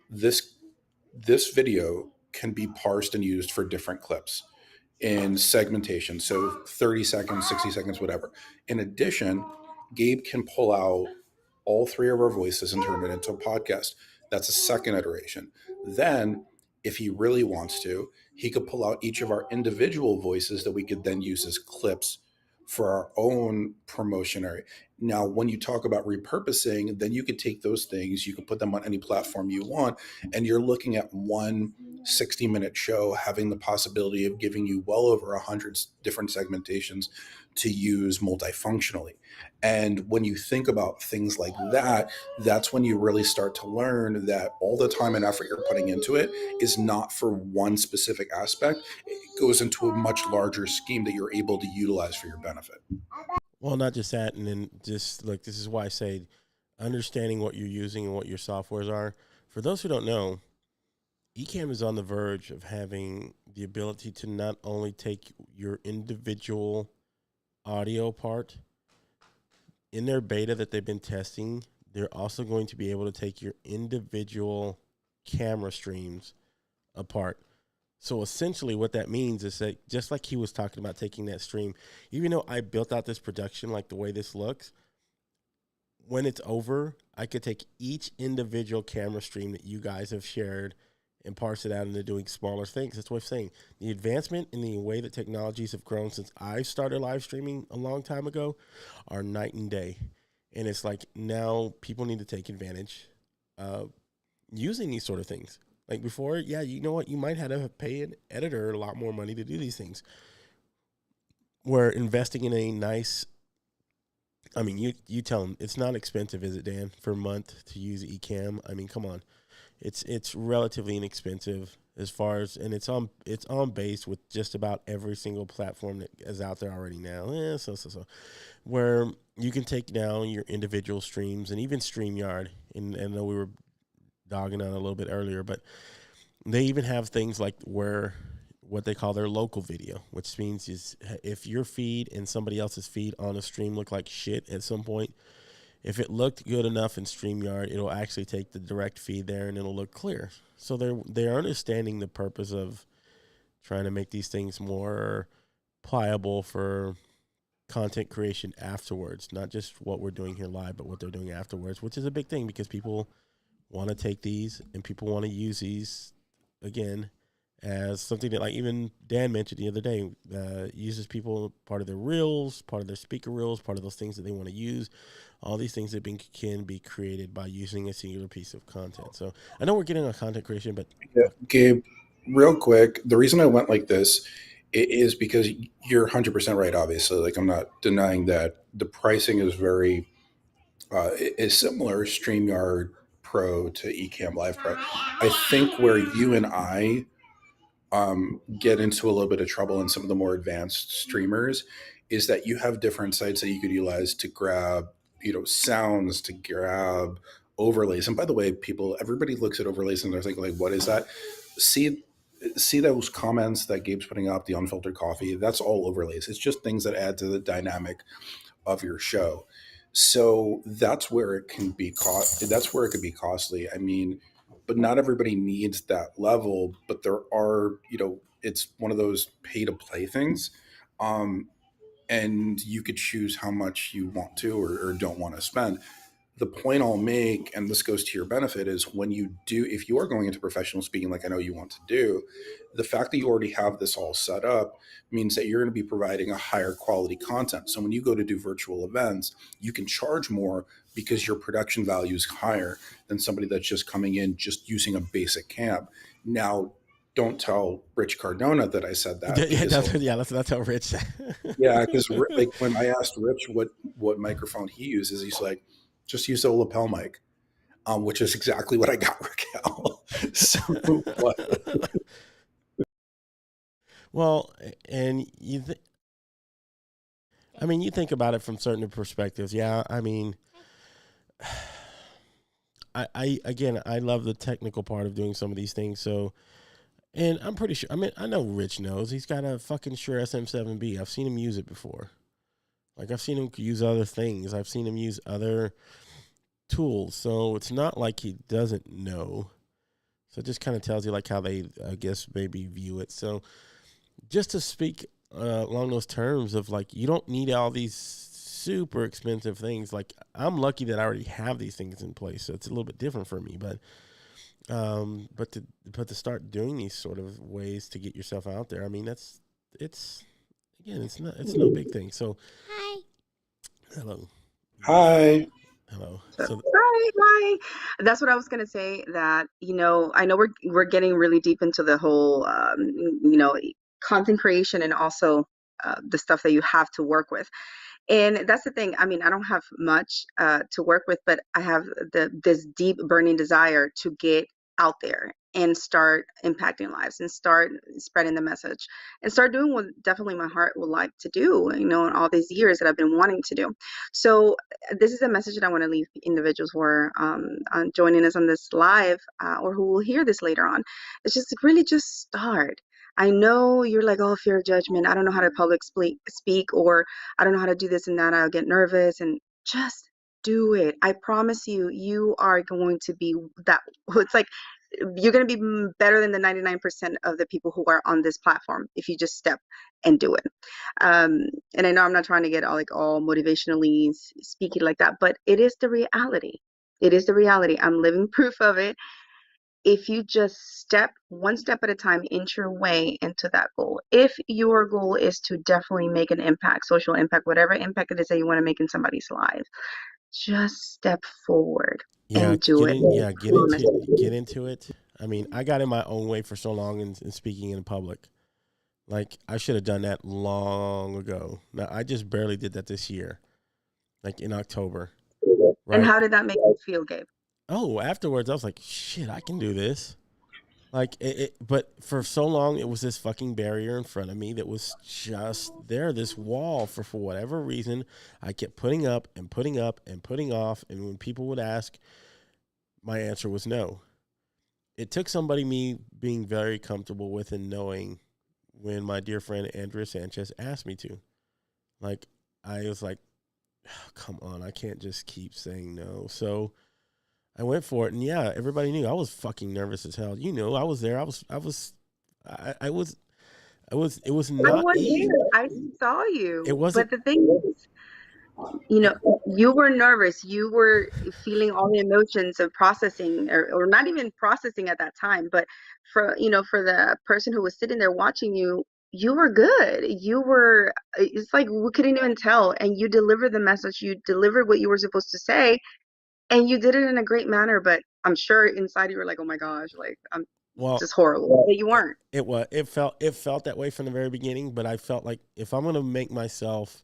S6: this video can be parsed and used for different clips in segmentation. So 30 seconds, 60 seconds, whatever. In addition, Gabe can pull out all three of our voices and turn it into a podcast. That's a second iteration. Then, if he really wants to, he could pull out each of our individual voices that we could then use as clips for our own promotion area. Now, when you talk about repurposing, then you could take those things, you can put them on any platform you want, and you're looking at one 60-minute show having the possibility of giving you well over 100 different segmentations to use multifunctionally. And when you think about things like that, that's when you really start to learn that all the time and effort you're putting into it is not for one specific aspect. It goes into a much larger scheme that you're able to utilize for your benefit.
S4: Well, not just that, and then just look, this is why I say understanding what you're using and what your softwares are. For those who don't know, Ecamm is on the verge of having the ability to not only take your individual audio part in their beta that they've been testing, they're also going to be able to take your individual camera streams apart. So essentially, what that means is that just like he was talking about taking that stream, even though I built out this production like the way this looks, when it's over, I could take each individual camera stream that you guys have shared and parse it out into doing smaller things. That's what I'm saying. The advancement in the way that technologies have grown since I started live streaming a long time ago are night and day. And it's like now people need to take advantage of using these sort of things. Like before, yeah, you know what? You might have to pay an editor a lot more money to do these things. We're investing in a nice, I mean, you tell them it's not expensive, is it, Dan, for a month to use Ecamm? I mean, come on. It's relatively inexpensive as far as, and it's on base with just about every single platform that is out there already now. So where you can take down your individual streams and even StreamYard. And I know we were dogging on a little bit earlier, but they even have things like where what they call their local video, which means is if your feed and somebody else's feed on a stream look like shit at some point, if it looked good enough in StreamYard, it'll actually take the direct feed there and it'll look clear. So they're understanding the purpose of trying to make these things more pliable for content creation afterwards, not just what we're doing here live, but what they're doing afterwards, which is a big thing because people want to take these and people want to use these again as something that, like even Dan mentioned the other day, uses people part of their reels, part of their speaker reels, part of those things that they want to use. All these things that can be created by using a singular piece of content. So I know we're getting on content creation, but
S6: Yeah, Gabe, real quick, the reason I went like this is because you're 100% right. Obviously, like I'm not denying that the pricing is very is similar, StreamYard Pro to Ecamm Live Pro. I think where you and I get into a little bit of trouble in some of the more advanced streamers is that you have different sites that you could utilize to grab, sounds, to grab overlays. And by the way, everybody looks at overlays and they're thinking like, what is that? See those comments that Gabe's putting up, the unfiltered coffee, that's all overlays. It's just things that add to the dynamic of your show. So that's where it can be that's where it could be costly. I mean, but not everybody needs that level, but there are, it's one of those pay to play things. And you could choose how much you want to or don't want to spend. The point I'll make, and this goes to your benefit, is if you are going into professional speaking, like I know you want to do, the fact that you already have this all set up means that you're going to be providing a higher quality content. So when you go to do virtual events, you can charge more because your production value is higher than somebody that's just coming in, just using a basic cam. Now, don't tell Rich Cardona that I said that.
S4: That's how Rich.
S6: Yeah, because like when I asked Rich what microphone he uses, he's like, just use a lapel mic, which is exactly what I got Raquel. So,
S4: well, and you think about it from certain perspectives. Yeah, I mean, I love the technical part of doing some of these things. So, and I'm pretty sure. I mean, I know Rich knows he's got a fucking Shure SM7B. I've seen him use it before. Like I've seen him use other things. I've seen him use other tools. So it's not like he doesn't know. So it just kind of tells you like how they, I guess, maybe view it. So just to speak along those terms of like, you don't need all these super expensive things. Like I'm lucky that I already have these things in place. So it's a little bit different for me, but to start doing these sort of ways to get yourself out there. I mean, it's no big thing. So
S3: Hi.
S4: hello.
S6: Hi.
S4: Hello.
S5: So, hi. That's what I was gonna say. That I know we're getting really deep into the whole content creation and also the stuff that you have to work with. And that's the thing. I mean, I don't have much to work with, but I have this deep burning desire to get out there and start impacting lives and start spreading the message and start doing what definitely my heart would like to do, in all these years that I've been wanting to do. So this is a message that I want to leave individuals who are joining us on this live or who will hear this later on. It's just really just start. I know you're like, oh, fear of judgment. I don't know how to public speak, or I don't know how to do this and that. I'll get nervous, and just do it. I promise you, you are going to be that. It's like you're going to be better than the 99% of the people who are on this platform if you just step and do it. And I know I'm not trying to get all motivationally speaking like that, but it is the reality. It is the reality. I'm living proof of it. If you just step one step at a time, inch your way into that goal. If your goal is to definitely make an impact, social impact, whatever impact it is that you want to make in somebody's life, just step forward
S4: Yeah,
S5: and do it.
S4: get into it. I mean, I got in my own way for so long in speaking in public. Like, I should have done that long ago. Now, I just barely did that this year, like in October,
S5: And
S4: right?
S5: how did that make you feel, Gabe?
S4: Oh, afterwards, I was like, shit, I can do this. Like, but for so long, it was this fucking barrier in front of me that was just there, this wall for whatever reason. I kept putting up and putting up and putting off. And when people would ask, my answer was no. It took somebody me being very comfortable with and knowing when my dear friend Andrea Sanchez asked me to. Like, I was like, oh, come on, I can't just keep saying no. So I went for it, and yeah, everybody knew I was fucking nervous as hell. You know, I was there. It was
S5: I
S4: not
S5: was
S4: easy.
S5: there. I saw
S4: It
S5: you.
S4: wasn't.
S5: But the thing is, you were nervous. You were feeling all the emotions of processing, or not even processing at that time. But for the person who was sitting there watching you, you were good. It's like we couldn't even tell. And you delivered the message. You delivered what you were supposed to say. And you did it in a great manner. But I'm sure inside you were like, oh my gosh, like, I'm
S4: Well,
S5: just horrible. But you weren't.
S4: it felt that way from the very beginning. But I felt like if I'm gonna make myself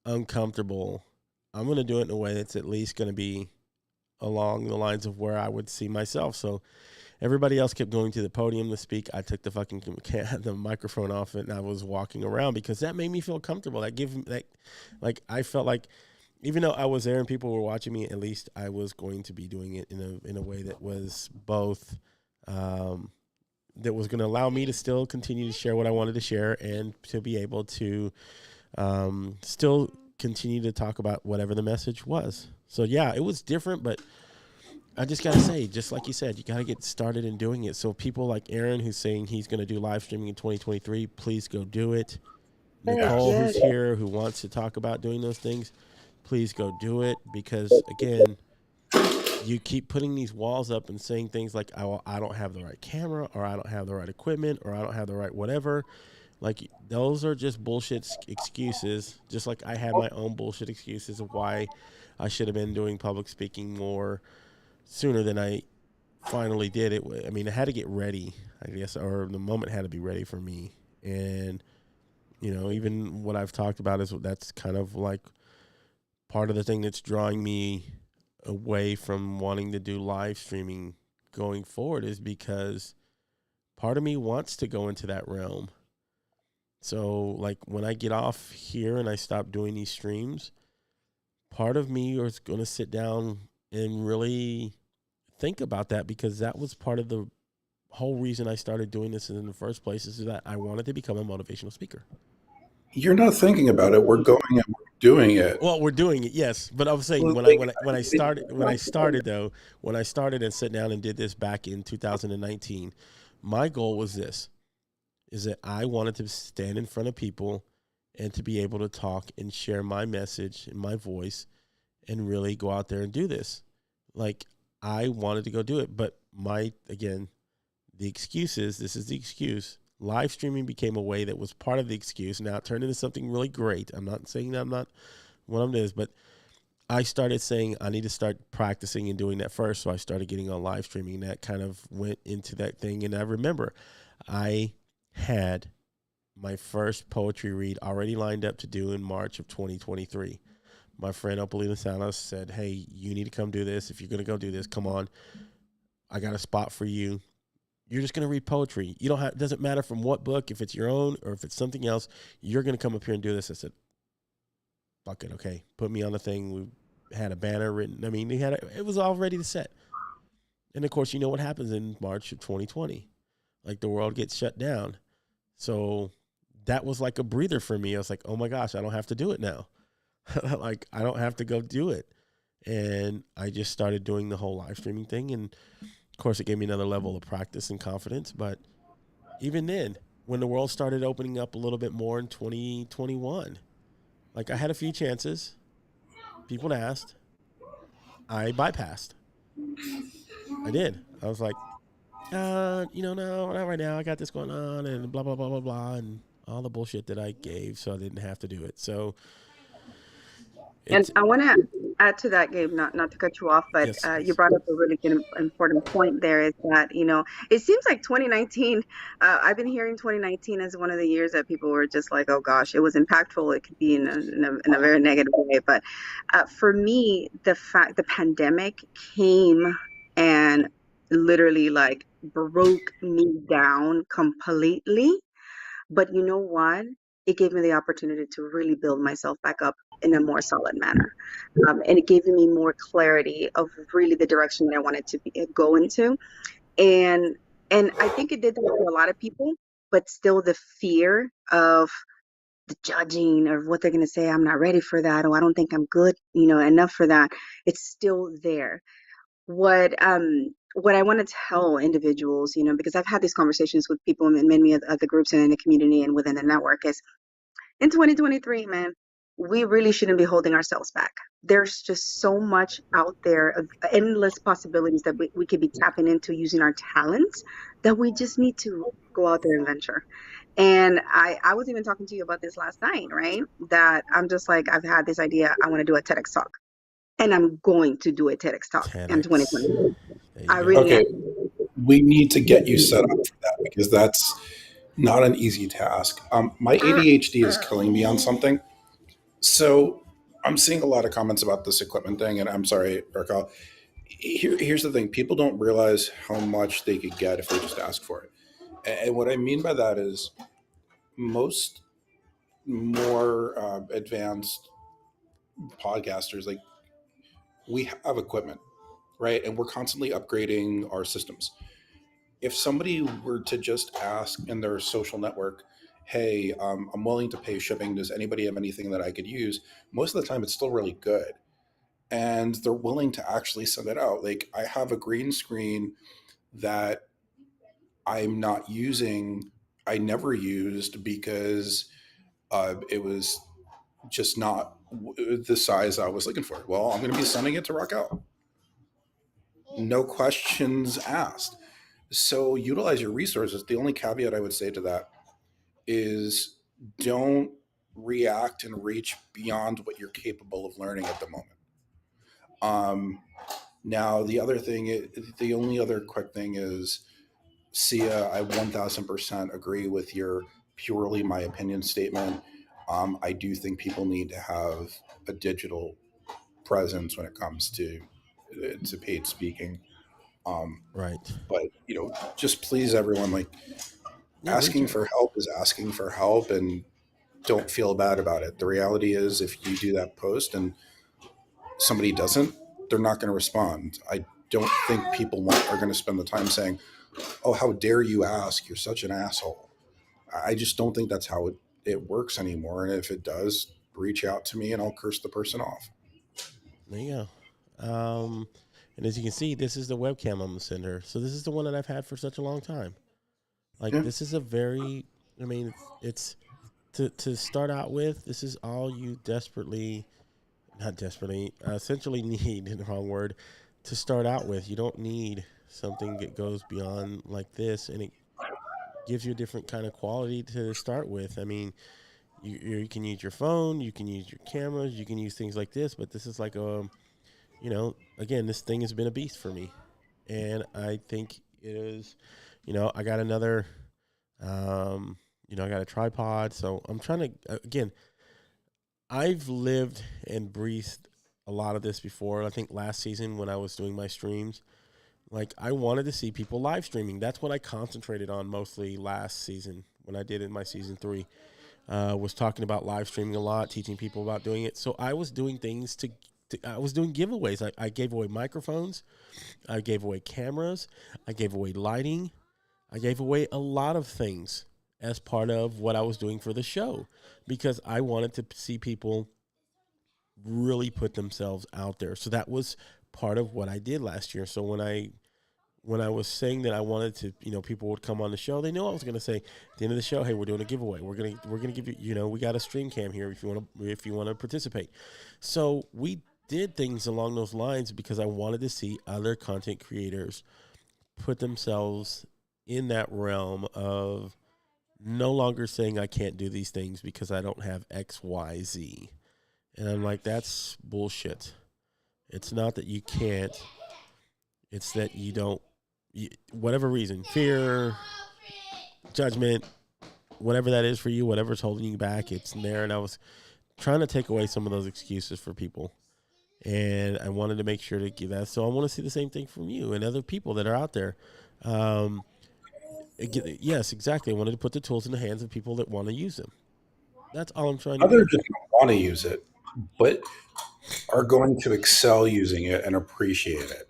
S4: uncomfortable, I'm gonna do it in a way that's at least gonna be along the lines of where I would see myself. So everybody else kept going to the podium to speak. I took the fucking the microphone off it, and I was walking around because that made me feel comfortable. Like I felt like even though I was there and people were watching me, at least I was going to be doing it in a way that was both that was going to allow me to still continue to share what I wanted to share and to be able to still continue to talk about whatever the message was. So yeah, it was different, but I just got to say, just like you said, you got to get started in doing it. So people like Aaron, who's saying he's going to do live streaming in 2023, please go do it. Nicole, who's here, who wants to talk about doing those things, please go do it. Because again, you keep putting these walls up and saying things like, I don't have the right camera, or I don't have the right equipment, or I don't have the right whatever. Like, those are just bullshit excuses. Just like I had my own bullshit excuses of why I should have been doing public speaking more sooner than I finally did it. I mean, I had to get ready, I guess, or the moment had to be ready for me. And, even what I've talked about is that's kind of like part of the thing that's drawing me away from wanting to do live streaming going forward, is because part of me wants to go into that realm. So, like, when I get off here and I stop doing these streams, part of me is going to sit down and really think about that, because that was part of the whole reason I started doing this in the first place, is that I wanted to become a motivational speaker.
S6: You're not thinking about it. We're going and we're doing it.
S4: Well, we're doing it, yes. But I was saying when I started and sat down and did this back in 2019, my goal was this, is that I wanted to stand in front of people and to be able to talk and share my message and my voice and really go out there and do this. Like, I wanted to go do it, but the excuse is, this is the excuse. Live streaming became a way that was part of the excuse. Now it turned into something really great. I'm not saying that I'm not what I'm doing, but I started saying I need to start practicing and doing that first. So I started getting on live streaming, and that kind of went into that thing. And I remember I had my first poetry read already lined up to do in March of 2023. My friend Opalina Sanos said, hey, you need to come do this. If you're going to go do this, come on. I got a spot for you. You're just going to read poetry. It doesn't matter from what book, if it's your own or if it's something else, you're going to come up here and do this. I said, fuck it. Okay. Put me on the thing. We had a banner written. I mean, it was all ready to set. And of course, you know what happens in March of 2020, like the world gets shut down. So that was like a breather for me. I was like, oh my gosh, I don't have to do it now. Like, I don't have to go do it. And I just started doing the whole live streaming thing. And Of course, it gave me another level of practice and confidence. But even then, when the world started opening up a little bit more in 2021, like I had a few chances. People asked. I bypassed. I did. I was like, no, not right now. I got this going on and blah, blah, blah, blah, blah, and all the bullshit that I gave, so I didn't have to do it. So
S5: And
S4: it's,
S5: I want to add to that, Gabe, not to cut you off, but
S4: yes,
S5: you
S4: yes.
S5: brought up a really good, important point there is that, it seems like 2019, I've been hearing 2019 as one of the years that people were just like, oh gosh, it was impactful. It could be in a very negative way. But for me, the pandemic came and literally like broke me down completely. But you know what? It gave me the opportunity to really build myself back up in a more solid manner. And it gave me more clarity of really the direction that I wanted to go into. And I think it did that for a lot of people, but still the fear of the judging or what they're going to say, I'm not ready for that, or I don't think I'm good, enough for that. It's still there. What I want to tell individuals, because I've had these conversations with people in many of the groups and in the community and within the network, is in 2023, man, we really shouldn't be holding ourselves back. There's just so much out there of endless possibilities that we could be tapping into using our talents, that we just need to go out there and venture. And I was even talking to you about this last night, right? That I'm just like, I've had this idea, I want to do a TEDx talk. And I'm going to do a TEDx talk in
S4: TEDx.
S5: 2023.
S4: There
S5: I
S4: you go.
S5: really am.
S6: Okay, we need to get you set up for that because that's not an easy task. My ADHD is killing me on something. So I'm seeing a lot of comments about this equipment thing, and I'm sorry, Raquel. Here's the thing: people don't realize how much they could get if they just ask for it. And what I mean by that is most more advanced podcasters, like we have equipment, right? And we're constantly upgrading our systems. If somebody were to just ask in their social network, hey, I'm willing to pay shipping. Does anybody have anything that I could use? Most of the time, it's still really good. And they're willing to actually send it out. Like, I have a green screen that I'm not using, I never used because it was just not the size I was looking for. Well, I'm going to be sending it to Raquel. No questions asked. So utilize your resources. The only caveat I would say to that is don't react and reach beyond what you're capable of learning at the moment. Now, the only other quick thing is, Sia, I 1000% agree with your purely my opinion statement. I do think people need to have a digital presence when it comes to paid speaking. Um,
S4: Right.
S6: but just please everyone, like
S4: Yeah, reach
S6: asking
S4: out.
S6: for help is asking for help, and don't feel bad about it. The reality is, if you do that post and somebody doesn't, they're not going to respond. I don't think people are going to spend the time saying, "Oh, how dare you ask? You're such an asshole." I just don't think that's how it works anymore. And if it does, reach out to me and I'll curse the person off.
S4: There you go. And as you can see, this is the webcam I'm gonna send her. So this is the one that I've had for such a long time. Like
S6: Yeah.
S4: this is a very, I mean, it's to start out with. This is all you desperately, not desperately, essentially need. In the wrong word, to start out with. You don't need something that goes beyond like this, and it gives you a different kind of quality to start with. I mean, you can use your phone, you can use your cameras, you can use things like this, but this is like again, this thing has been a beast for me, and I think it is. I got another. I got a tripod, so I'm trying to again. I've lived and breathed a lot of this before. I think last season when I was doing my streams, like I wanted to see people live streaming. That's what I concentrated on mostly last season when I did in my season 3. Was talking about live streaming a lot, teaching people about doing it. So I was doing things I was doing giveaways. I gave away microphones, I gave away cameras, I gave away lighting, I gave away a lot of things as part of what I was doing for the show because I wanted to see people really put themselves out there. So that was part of what I did last year. So when I when I was saying that I wanted to, people would come on the show. They knew I was going to say at the end of the show, "Hey, we're doing a giveaway. We're gonna give you, we got a stream cam here if you want to participate." So we did things along those lines because I wanted to see other content creators put themselves in that realm of no longer saying I can't do these things because I don't have X, Y, Z. And I'm like, that's bullshit. It's not that you can't. It's that you don't, whatever reason, fear, judgment, whatever that is for you, whatever's holding you back, it's there. And I was trying to take away some of those excuses for people. And I wanted to make sure to give that. So I want to see the same thing from you and other people that are out there. Yes, exactly. I wanted to put the tools in the hands of people that want to use them. That's all I'm trying to do.
S6: Others just don't want to use it, but are going to excel using it and appreciate it,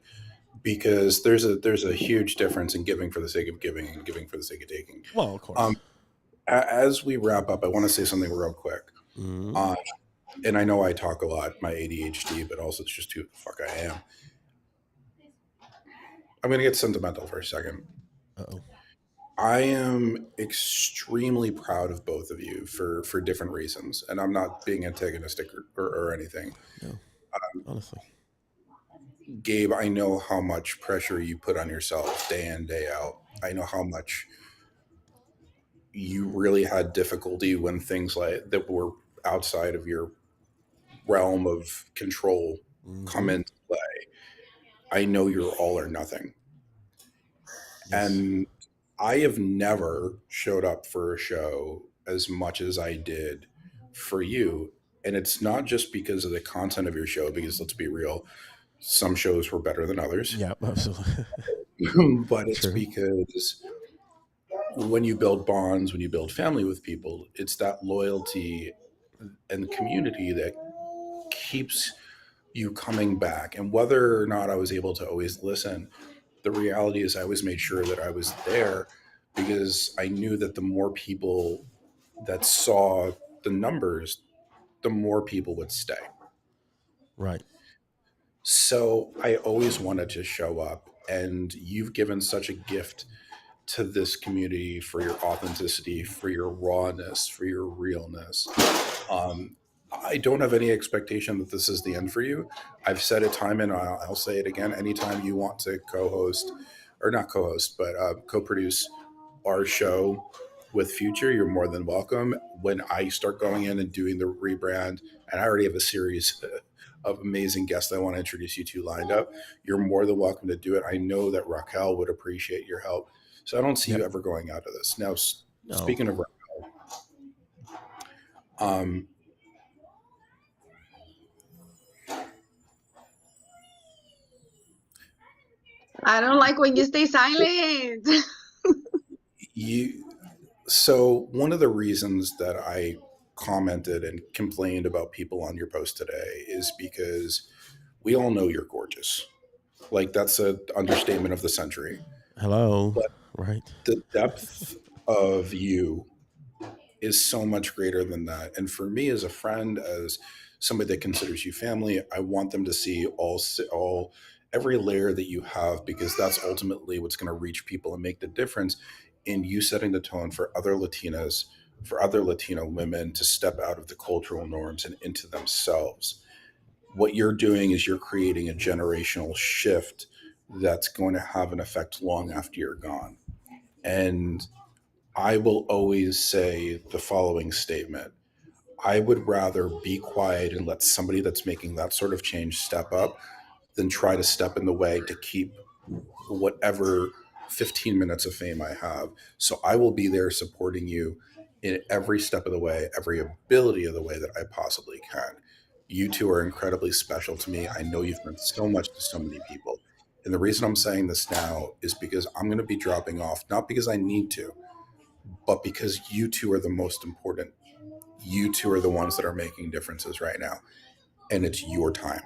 S6: because there's a huge difference in giving for the sake of giving and giving for the sake of taking.
S4: Well, of course.
S6: As we wrap up, I want to say something real quick.
S4: Mm-hmm.
S6: And I know I talk a lot, my ADHD, but also it's just who the fuck I am. I'm going to get sentimental for a second.
S4: Uh-oh.
S6: I am extremely proud of both of you for different reasons. And I'm not being antagonistic or anything.
S4: No, honestly.
S6: Gabe, I know how much pressure you put on yourself day in, day out. I know how much you really had difficulty when things like that were outside of your realm of control come into play. I know you're all or nothing.
S4: Yes.
S6: And I have never showed up for a show as much as I did for you. And it's not just because of the content of your show, because let's be real, some shows were better than others.
S4: Yeah, absolutely.
S6: But it's
S4: True.
S6: because when you build bonds, when you build family with people, it's that loyalty and community that keeps you coming back. And whether or not I was able to always listen, the reality is I always made sure that I was there, because I knew that the more people that saw the numbers, the more people would stay.
S4: Right.
S6: So I always wanted to show up, and you've given such a gift to this community for your authenticity, for your rawness, for your realness. I don't have any expectation that this is the end for you. I've said it time and I'll say it again. Anytime you want to co-host, or not co-host, but co-produce our show with Future, you're more than welcome. When I start going in and doing the rebrand, and I already have a series of amazing guests I want to introduce you to lined up, you're more than welcome to do it. I know that Raquel would appreciate your help. So I don't see you ever going out of this. Now, speaking of Raquel,
S5: I don't like when you stay silent.
S6: So one of the reasons that I commented and complained about people on your post today is because we all know you're gorgeous. Like, that's an understatement of the century.
S4: Hello.
S6: But
S4: right.
S6: The depth of you is so much greater than that. And for me, as a friend, as somebody that considers you family, I want them to see every layer that you have, because that's ultimately what's going to reach people and make the difference in you setting the tone for other Latinas, for other Latino women to step out of the cultural norms and into themselves. What you're doing is you're creating a generational shift that's going to have an effect long after you're gone. And I will always say the following statement: I would rather be quiet and let somebody that's making that sort of change step up than try to step in the way to keep whatever 15 minutes of fame I have. So I will be there supporting you in every step of the way, every ability of the way that I possibly can. You two are incredibly special to me. I know you've meant so much to so many people. And the reason I'm saying this now is because I'm going to be dropping off, not because I need to, but because you two are the most important. You two are the ones that are making differences right now. And it's your time.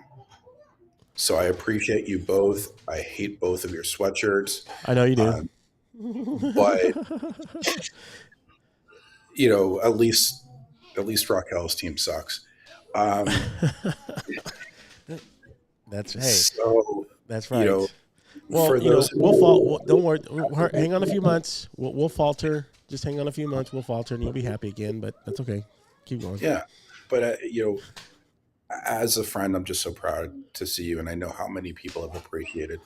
S6: So I appreciate you both. I hate both of your sweatshirts.
S4: I know you do.
S6: But at least Raquel's team sucks.
S4: That's
S6: So
S4: that's right. Well,
S6: For those
S4: we'll fall. Don't worry. Hang on a few months. We'll falter. Just hang on a few months. We'll falter, and you'll be happy again. But that's okay. Keep going.
S6: yeah, but as a friend, I'm just so proud to see you, and I know how many people have appreciated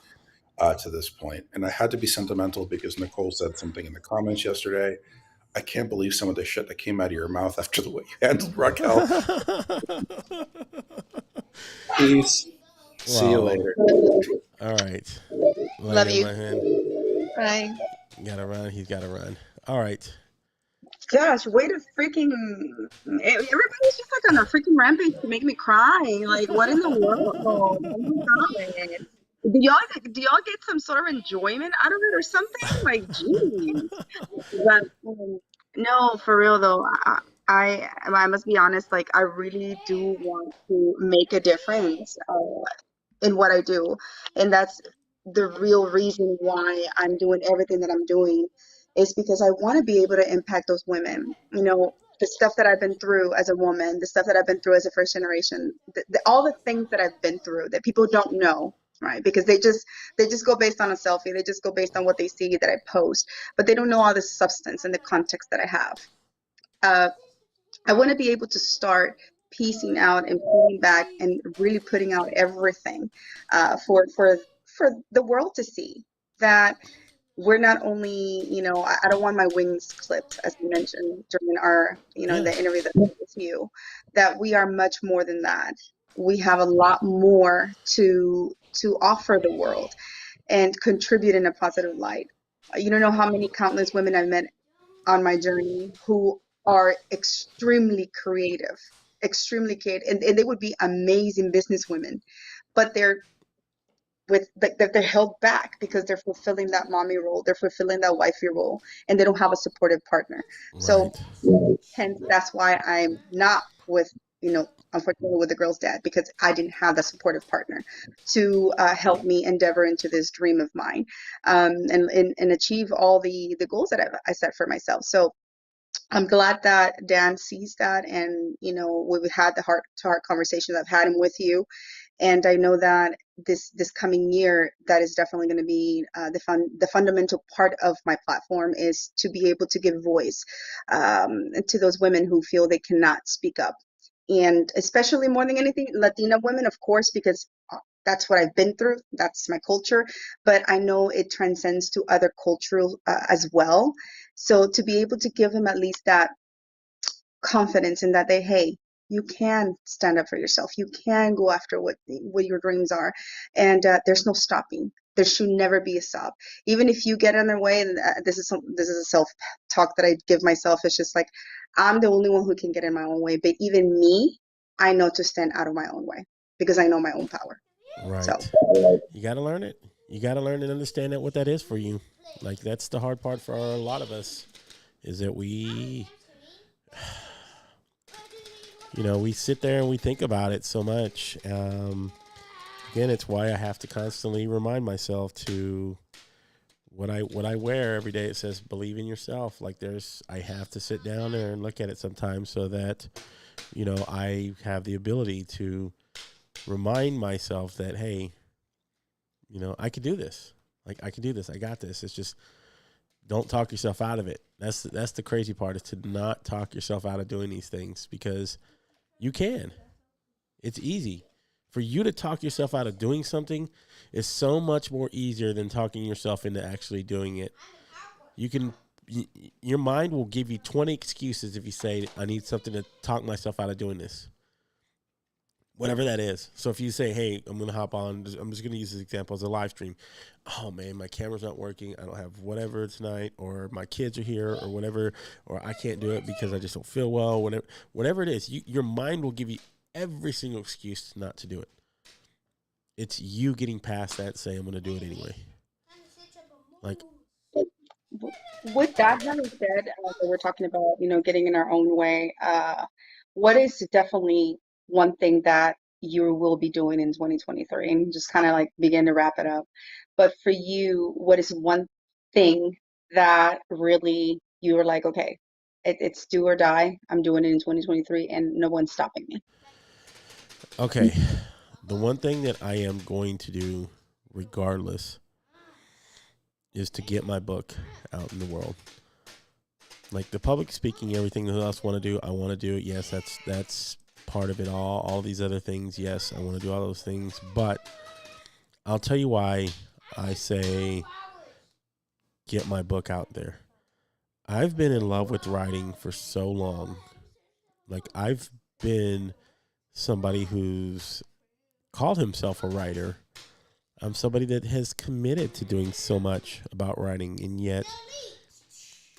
S6: to this point. And I had to be sentimental because Nicole said something in the comments yesterday. I can't believe some of the shit that came out of your mouth after the way you handled Raquel. Peace. See you
S4: Wow.
S6: later.
S4: All right.
S3: Love you.
S4: My hand.
S3: Bye.
S4: Gotta run. He's gotta run. All right.
S5: Gosh, way to freaking! Everybody's just like on a freaking rampage to make me cry. Like, what in the world? Oh my God. Do y'all get some sort of enjoyment out of it or something? Like, geez. But no, for real though, I must be honest. Like, I really do want to make a difference in what I do, and that's the real reason why I'm doing everything that I'm doing, is because I want to be able to impact those women. The stuff that I've been through as a woman, the stuff that I've been through as a first generation, all the things that I've been through that people don't know. Right, because they just go based on a selfie. They just go based on what they see that I post, but they don't know all the substance and the context that I have. Uh, I want to be able to start piecing out and pulling back and really putting out everything for the world to see that we're not only, I don't want my wings clipped, as you mentioned during our,
S4: Yeah.
S5: the interview that I did with you, that we are much more than that. We have a lot more to offer the world and contribute in a positive light. You don't know how many countless women I've met on my journey who are extremely creative, and they would be amazing businesswomen, but they're held back because they're fulfilling that mommy role, they're fulfilling that wifey role, and they don't have a supportive partner. So
S4: Right.
S5: hence that's why I'm not with, unfortunately, with the girl's dad, because I didn't have that supportive partner to help me endeavor into this dream of mine, and achieve all the goals that I set for myself. So I'm glad that Dan sees that, and we've had the heart-to-heart conversations I've had him with you, and I know that this coming year, that is definitely going to be the fundamental part of my platform, is to be able to give voice to those women who feel they cannot speak up, and especially more than anything, Latina women, of course, because that's what I've been through. That's my culture, but I know it transcends to other cultures as well. So to be able to give them at least that confidence in that hey, you can stand up for yourself. You can go after what your dreams are, and there's no stopping. There should never be a stop. Even if you get in their way, and this is a self talk that I give myself. It's just like, I'm the only one who can get in my own way. But even me, I know to stand out of my own way because I know my own power.
S4: Right.
S5: So
S4: You got to learn it. You got to learn and understand that what that is for you. Like, that's the hard part for a lot of us, is that we we sit there and we think about it so much. Again, it's why I have to constantly remind myself to what I wear every day. It says believe in yourself. Like, I have to sit down there and look at it sometimes so that I have the ability to remind myself that, hey, I can do this. Like, I can do this. I got this. It's just, don't talk yourself out of it. That's the crazy part, is to not talk yourself out of doing these things, because you can. It's easy. For you to talk yourself out of doing something is so much more easier than talking yourself into actually doing it. Your mind will give you 20 excuses if you say, I need something to talk myself out of doing this. Whatever that is. So if you say, hey, I'm going to hop on, I'm just going to use this example as a live stream. Oh, man, my camera's not working. I don't have whatever tonight, or my kids are here, or whatever, or I can't do it because I just don't feel well. Whatever it is, your mind will give you every single excuse not to do it. It's you getting past that and saying, I'm going to do it anyway. Like,
S5: with that having said, that we're talking about, getting in our own way, what is definitely one thing that you will be doing in 2023, and just kind of like begin to wrap it up. But for you, what is one thing that really you were like, okay, it's do or die. I'm doing it in 2023 and no one's stopping me.
S4: okay, the one thing that I am going to do regardless is to get my book out in the world. Like the public speaking, everything else want to do, I want to do it. Yes, that's part of it all. All these other things, yes, I want to do all those things. But I'll tell you why I say get my book out there. I've been in love with writing for so long. Like I've been somebody who's called himself a writer. I'm somebody that has committed to doing so much about writing, and yet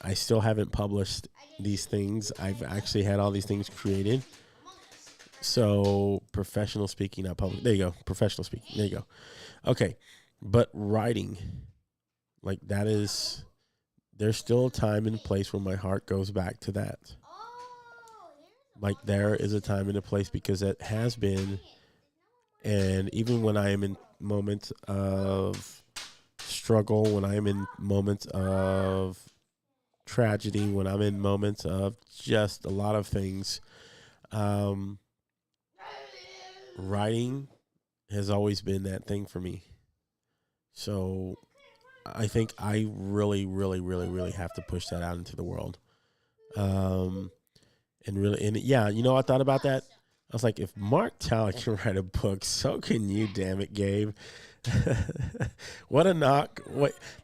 S4: I still haven't published these things. I've actually had all these things created. So professional speaking, not public. There you go. Professional speaking. There you go. Okay. But writing, like that is, there's still a time and place where my heart goes back to that. Like there is a time and a place because it has been. And even when I am in moments of struggle, when I am in moments of tragedy, when I'm in moments of just a lot of things, writing has always been that thing for me. So I think I really, really, really, really have to push that out into the world. And yeah, I thought about that. I was like, if Mark Talley can write a book, so can you, damn it, Gabe. What a knock.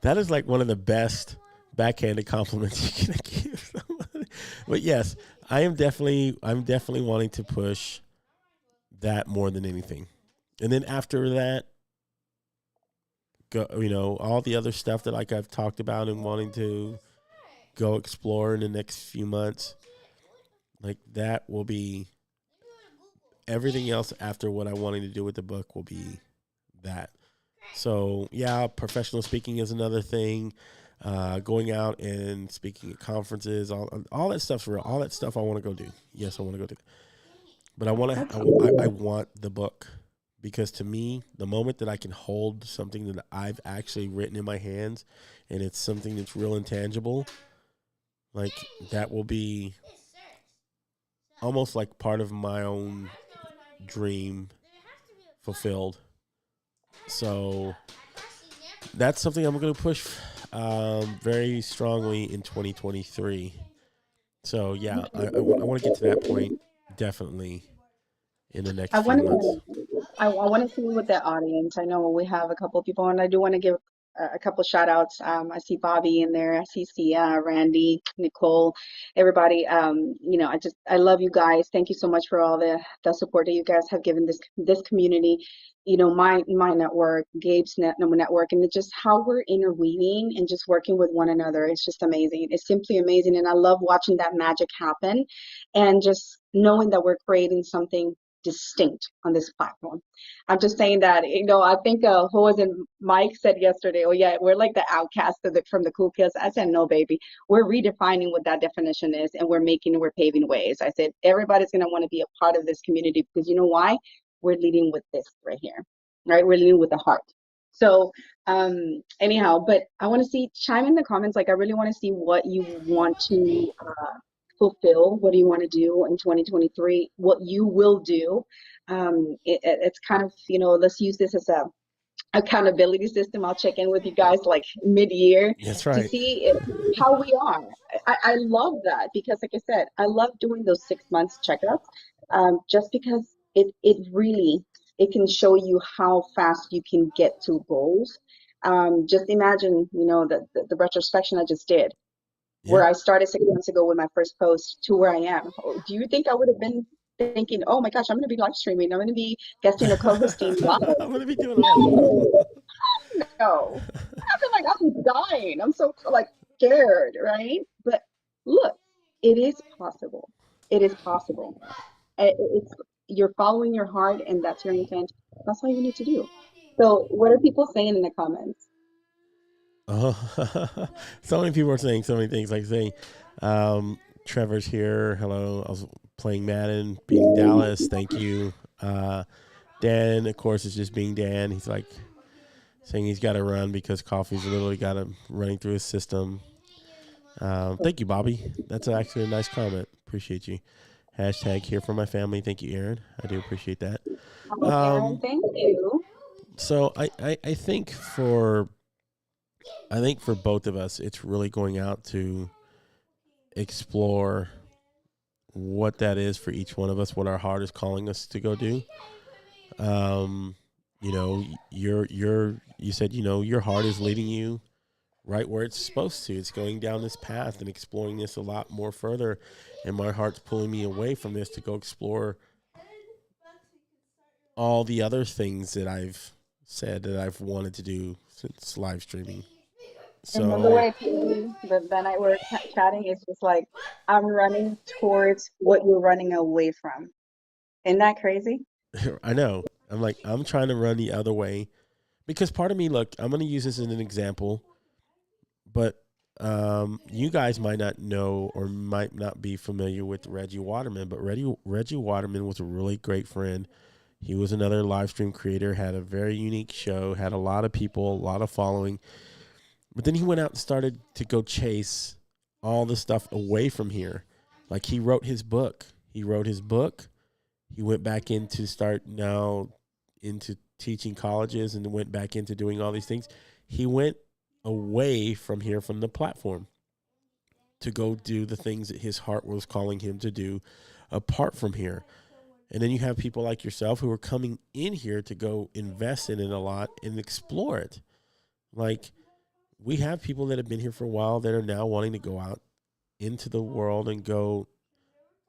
S4: That is like one of the best backhanded compliments you can give somebody. But yes, I'm definitely wanting to push that more than anything. And then after that, go, all the other stuff that like I've talked about and wanting to go explore in the next few months, like that will be everything else after what I wanted to do with the book will be that. So yeah, professional speaking is another thing. Going out and speaking at conferences, all that stuff's real. All that stuff I want to go do. Yes, I want to go do. But I want the book, because to me, the moment that I can hold something that I've actually written in my hands, and it's something that's real and tangible, like that will be almost like part of my own dream fulfilled. So that's something I'm going to push very strongly in 2023. So yeah, I want to get to that point definitely in the next few months.
S5: I want to see with the audience. I know we have a couple of people, and I do want to give a couple shout outs. I see Bobby in there. I see Sia, Randy, Nicole, everybody. I love you guys. Thank you so much for all the support that you guys have given this community. My network, Gabe's network, and it's just how we're interweaving and just working with one another. It's just amazing. It's simply amazing, and I love watching that magic happen, and just knowing that we're creating something distinct on this platform. I'm just saying that, I think who was it, Mike said yesterday, oh yeah, we're like the outcast from the cool kids. I said, no, baby, we're redefining what that definition is, and we're paving ways. I said, everybody's going to want to be a part of this community, because you know why? We're leading with this right here, right? We're leading with the heart. So anyhow, but I want to chime in the comments. Like, I really want to see what you want to fulfill. What do you want to do in 2023? What you will do. It's kind of, let's use this as a accountability system. I'll check in with you guys like mid-year.
S4: That's right.
S5: To see how we are. I love that, because like I said, I love doing those 6 months checkups, just because it can show you how fast you can get to goals. Just imagine, the retrospection I just did. Yeah. Where I started 6 months ago with my first post to where I am. Do you think I would have been thinking, oh my gosh, I'm going to be live streaming, I'm going to be guesting or co-hosting?
S4: I'm going to be doing all
S5: that. No. I feel like I'm dying. I'm so scared, right? But look, it is possible. It is possible. You're following your heart, and that's your intent. That's all you need to do. So what are people saying in the comments?
S4: So many people are saying so many things, like saying, Trevor's here. Hello. I was playing Madden, beating Dallas. Thank you. Dan, of course, is just being Dan. He's like saying he's got to run because coffee's literally got him running through his system. Thank you, Bobby. That's actually a nice comment. Appreciate you. Hashtag here for my family. Thank you, Aaron. I do appreciate that.
S5: Aaron, thank you.
S4: So I think for I think for both of us, it's really going out to explore what that is for each one of us, what our heart is calling us to go do. Um, you know, you said, you know, your heart is leading you right where it's supposed to. It's going down this path and exploring this a lot more further. And my heart's pulling me away from this to go explore all the other things that I've said that I've wanted to do since live streaming.
S5: And then the
S4: So
S5: way the Ben and I were chatting is just like, I'm running towards what you're running away from. Isn't that crazy?
S4: I know. I'm like, I'm trying to run the other way because part of me, look, I'm going to use this as an example, but you guys might not know or might not be familiar with Reggie Waterman, but Reggie Waterman was a really great friend. He was another live stream creator, had a very unique show, had a lot of people, a lot of following. But then he went out and started to go chase all the stuff away from here. Like he wrote his book. He went back into start now into teaching colleges and went back into doing all these things. He went away from here, from the platform, to go do the things that his heart was calling him to do apart from here. And then you have people like yourself who are coming in here to go invest in it a lot and explore it. Like we have people that have been here for a while that are now wanting to go out into the world and go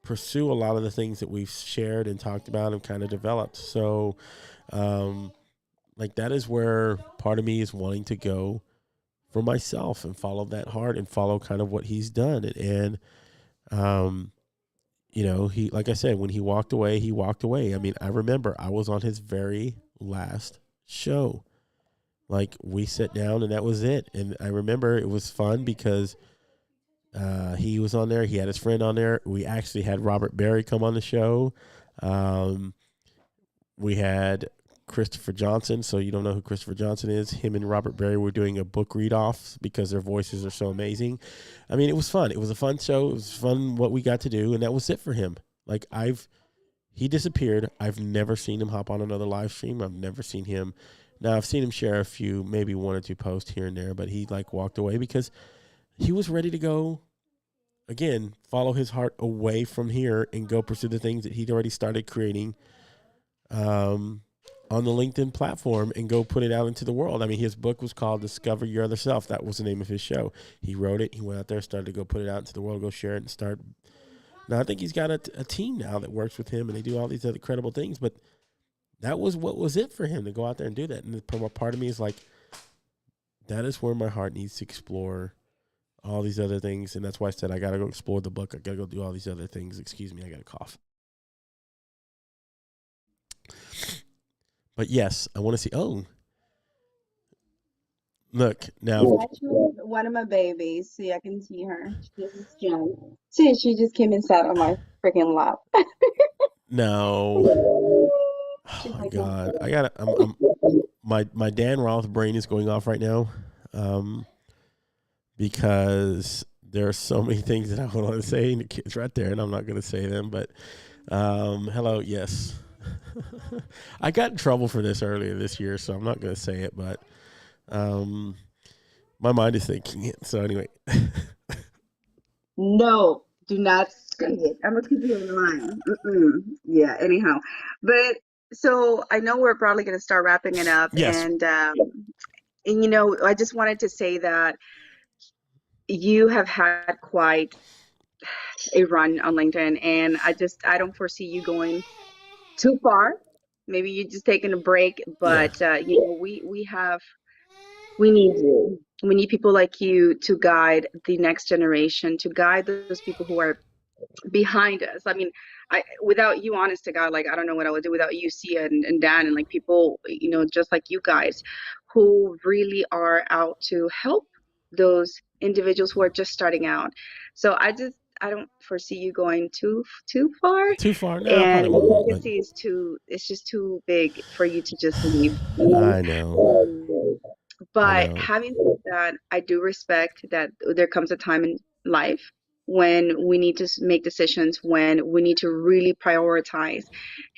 S4: pursue a lot of the things that we've shared and talked about and kind of developed. So, like that is where part of me is wanting to go for myself and follow that heart and follow kind of what he's done. And, you know, he, like I said, when he walked away, he walked away. I mean, I remember I was on his very last show. Like we sat down and that was it. And I remember it was fun because he was on there. He had his friend on there. We actually had Robert Berry come on the show. We had Christopher Johnson. So you don't know who Christopher Johnson is. Him and Robert Berry were doing a book read-off because their voices are so amazing. I mean, it was fun. It was a fun show. It was fun what we got to do. And that was it for him. Like he disappeared. I've never seen him hop on another live stream. I've never seen him. Now I've seen him share a few, maybe one or two posts here and there, but he like walked away because he was ready to go, again, follow his heart away from here and go pursue the things that he'd already started creating on the LinkedIn platform and go put it out into the world. I mean, his book was called Discover Your Other Self. That was the name of his show. He wrote it. He went out there, started to go put it out into the world, go share it and start. Now, I think he's got a team now that works with him and they do all these other incredible things, but that was what was it for him to go out there and do that. And a part of me is like, that is where my heart needs to explore all these other things. And that's why I said, I got to go explore the book. I got to go do all these other things. Excuse me, I got a cough. But yes, I want to see. Oh, look now.
S5: Actually, one of my babies. See, I can see her. This is Jen. See, she just came and sat on my freaking lap.
S4: No. Oh my God. I got my Dan Roth brain is going off right now. Because there are so many things that I want to say, and the kids right there, and I'm not going to say them, but hello, yes. I got in trouble for this earlier this year, so I'm not going to say it, but my mind is thinking it. So anyway.
S5: No, do not say it. I'm going to keep you in line. Yeah, anyhow. But so I know we're probably going to start wrapping it up.
S4: Yes.
S5: And, you know, I just wanted to say that you have had quite a run on LinkedIn, and I don't foresee you going too far. Maybe you're just taking a break, but you know, we need you. We need people like you to guide the next generation, to guide those people who are behind us. I mean, without you, honest to God, like I don't know what I would do without you, Sia and Dan, and like people, you know, just like you guys, who really are out to help those individuals who are just starting out. So I don't foresee you going too far.
S4: Too far? No,
S5: And
S4: probably
S5: the
S4: won't.
S5: legacy is it's just too big for you to just leave.
S4: I know.
S5: But having said that, I do respect that there comes a time in life when we need to make decisions, when we need to really prioritize,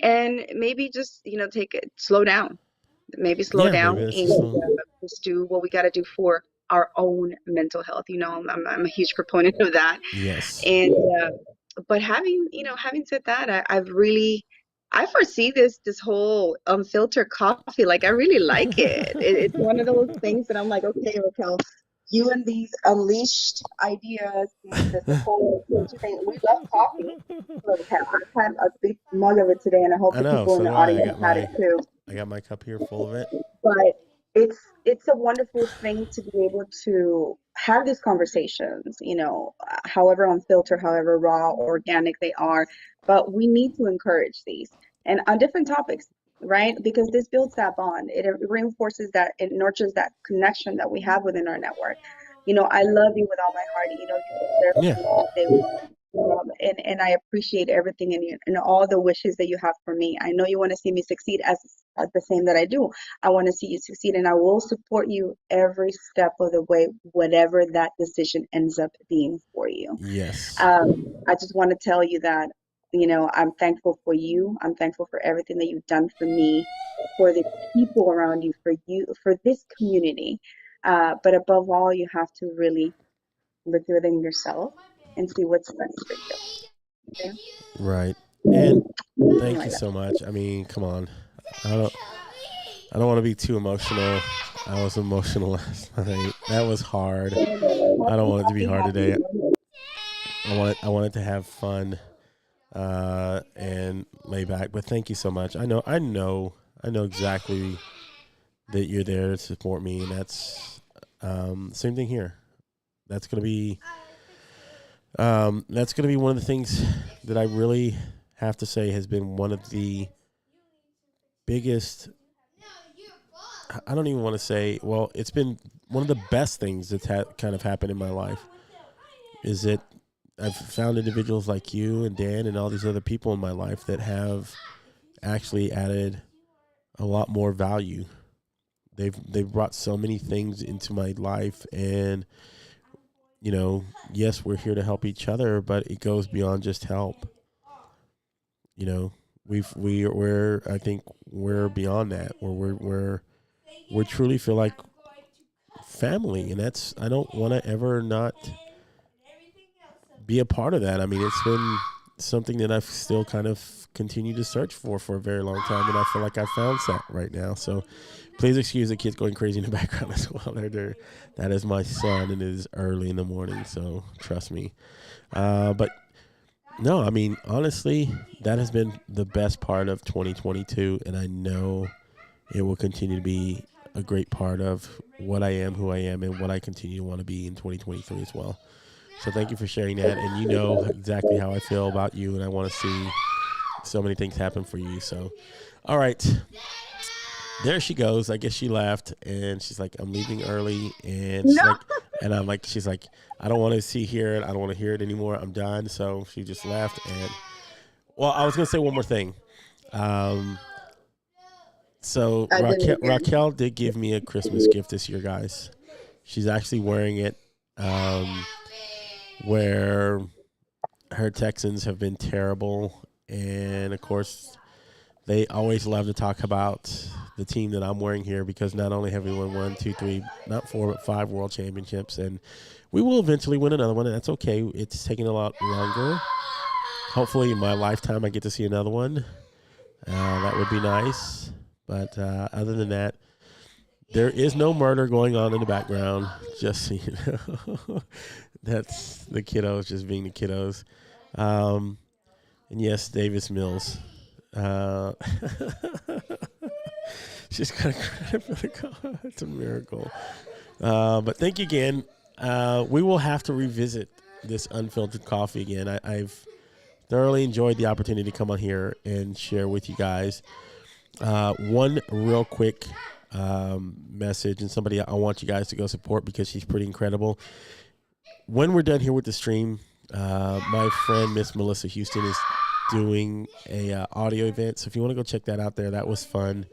S5: and maybe just, you know, slow down, maybe slow down and just do what we got to do for our own mental health. I'm a huge proponent of that.
S4: Yes.
S5: And but having said that, I foresee this whole unfiltered coffee. Like I really like it. It's one of those things that I'm like, okay, Raquel, you and these unleashed ideas, the whole unfiltered thing. We love coffee. Look, I've had a big mug of it today, and I hope
S4: I
S5: the
S4: know.
S5: people in
S4: So
S5: the
S4: do I.
S5: audience had it too.
S4: I got my cup here full of it.
S5: But it's a wonderful thing to be able to have these conversations, however unfiltered, however raw, organic they are. But we need to encourage these and on different topics, right? Because this builds that bond. It reinforces that, it nurtures that connection that we have within our network. I love you with all my heart. You're there for
S4: Yeah.
S5: me all day long. And I appreciate everything and all the wishes that you have for me. I know you want to see me succeed as the same that I do. I want to see you succeed, and I will support you every step of the way, whatever that decision ends up being for you.
S4: Yes.
S5: I just want to tell you that, I'm thankful for you. I'm thankful for everything that you've done for me, for the people around you, for this community. But above all, you have to really look within yourself and see what's best for you. Okay?
S4: Right. And thank you so much. I mean, come on. I don't want to be too emotional. I was emotional last night. That was hard. I don't want it to be hard today. I want it to have fun and lay back. But thank you so much. I know exactly that you're there to support me, and that's same thing here. That's gonna be one of the things that I really have to say has been one of the biggest. I don't even want to say. Well, it's been one of the best things that's kind of happened in my life. Is that I've found individuals like you and Dan and all these other people in my life that have actually added a lot more value. They've brought so many things into my life, and yes, we're here to help each other, but it goes beyond just help. I think we're beyond that, where we truly feel like family, and I don't want to ever not be a part of that. I mean, it's been something that I've still kind of continued to search for a very long time, and I feel like I found that right now. So please excuse the kids going crazy in the background as well. That is my son, and it is early in the morning, so trust me. But no, I mean, honestly, that has been the best part of 2022, and I know it will continue to be a great part of what I am, who I am, and what I continue to want to be in 2023 as well. So thank you for sharing that, and you know exactly how I feel about you, and I want to see so many things happen for you. So, all right. There she goes. I guess she left, and she's like, I'm leaving early, and she's like, I don't want to see here, I don't want to hear it anymore. I'm done. So she just left, and well, I was gonna say one more thing. So Raquel did give me a Christmas gift this year, guys. She's actually wearing it. Where her Texans have been terrible, and of course they always love to talk about the team that I'm wearing here, because not only have we won 1, 2, 3, not 4, but 5 world championships, and we will eventually win another one, and that's okay. It's taking a lot longer. Hopefully in my lifetime I get to see another one. That would be nice. But other than that, there is no murder going on in the background, just so you know. That's the kiddos just being the kiddos. And yes, Davis Mills. She's got credit for the call. It's a miracle. But thank you again. We will have to revisit this unfiltered coffee again. I've thoroughly enjoyed the opportunity to come on here and share with you guys. One real quick message, and somebody I want you guys to go support because she's pretty incredible. When we're done here with the stream, my friend Miss Melissa Houston is doing a audio event. So if you want to go check that out there, that was fun.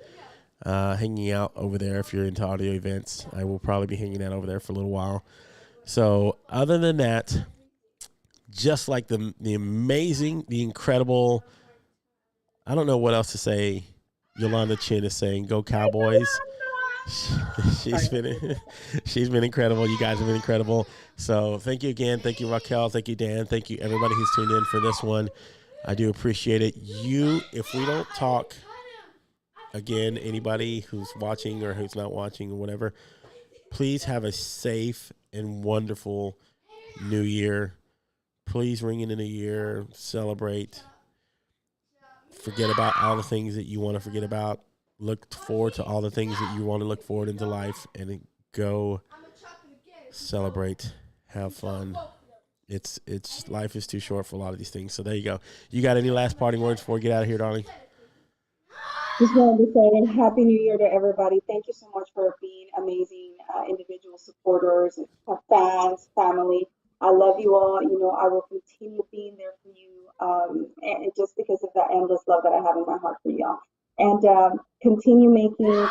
S4: Hanging out over there. If you're into audio events, I will probably be hanging out over there for a little while. So other than that, just like the amazing, the incredible, I don't know what else to say. Yolanda Chin is saying, go Cowboys. She's been she's been incredible. You guys have been incredible. So thank you again. Thank you, Raquel. Thank you, Dan. Thank you, everybody who's tuned in for this one. I do appreciate it. If we don't talk again, anybody who's watching or who's not watching or whatever, please have a safe and wonderful new year. Please ring in the new year, celebrate. Forget about all the things that you want to forget about. Look forward to all the things that you want to look forward into life, and go celebrate, have fun. It's life is too short for a lot of these things. So there you go. You got any last parting words before we get out of here, darling?
S5: Just wanted to say Happy New Year to everybody. Thank you so much for being amazing individual supporters, fans, family. I love you all. You know, I will continue being there for you, and just because of that endless love that I have in my heart for y'all. And continue making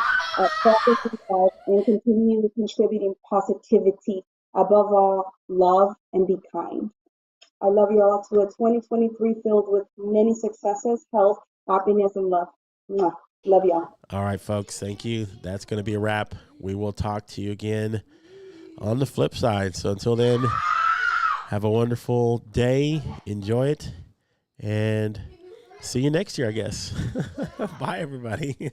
S5: progress in life and continue contributing positivity. Above all, love and be kind. I love you all to a 2023 filled with many successes, health, happiness, and love. Mwah. Love y'all.
S4: All right, folks. Thank you. That's going to be a wrap. We will talk to you again on the flip side. So until then, have a wonderful day. Enjoy it. And see you next year, I guess. Bye, everybody.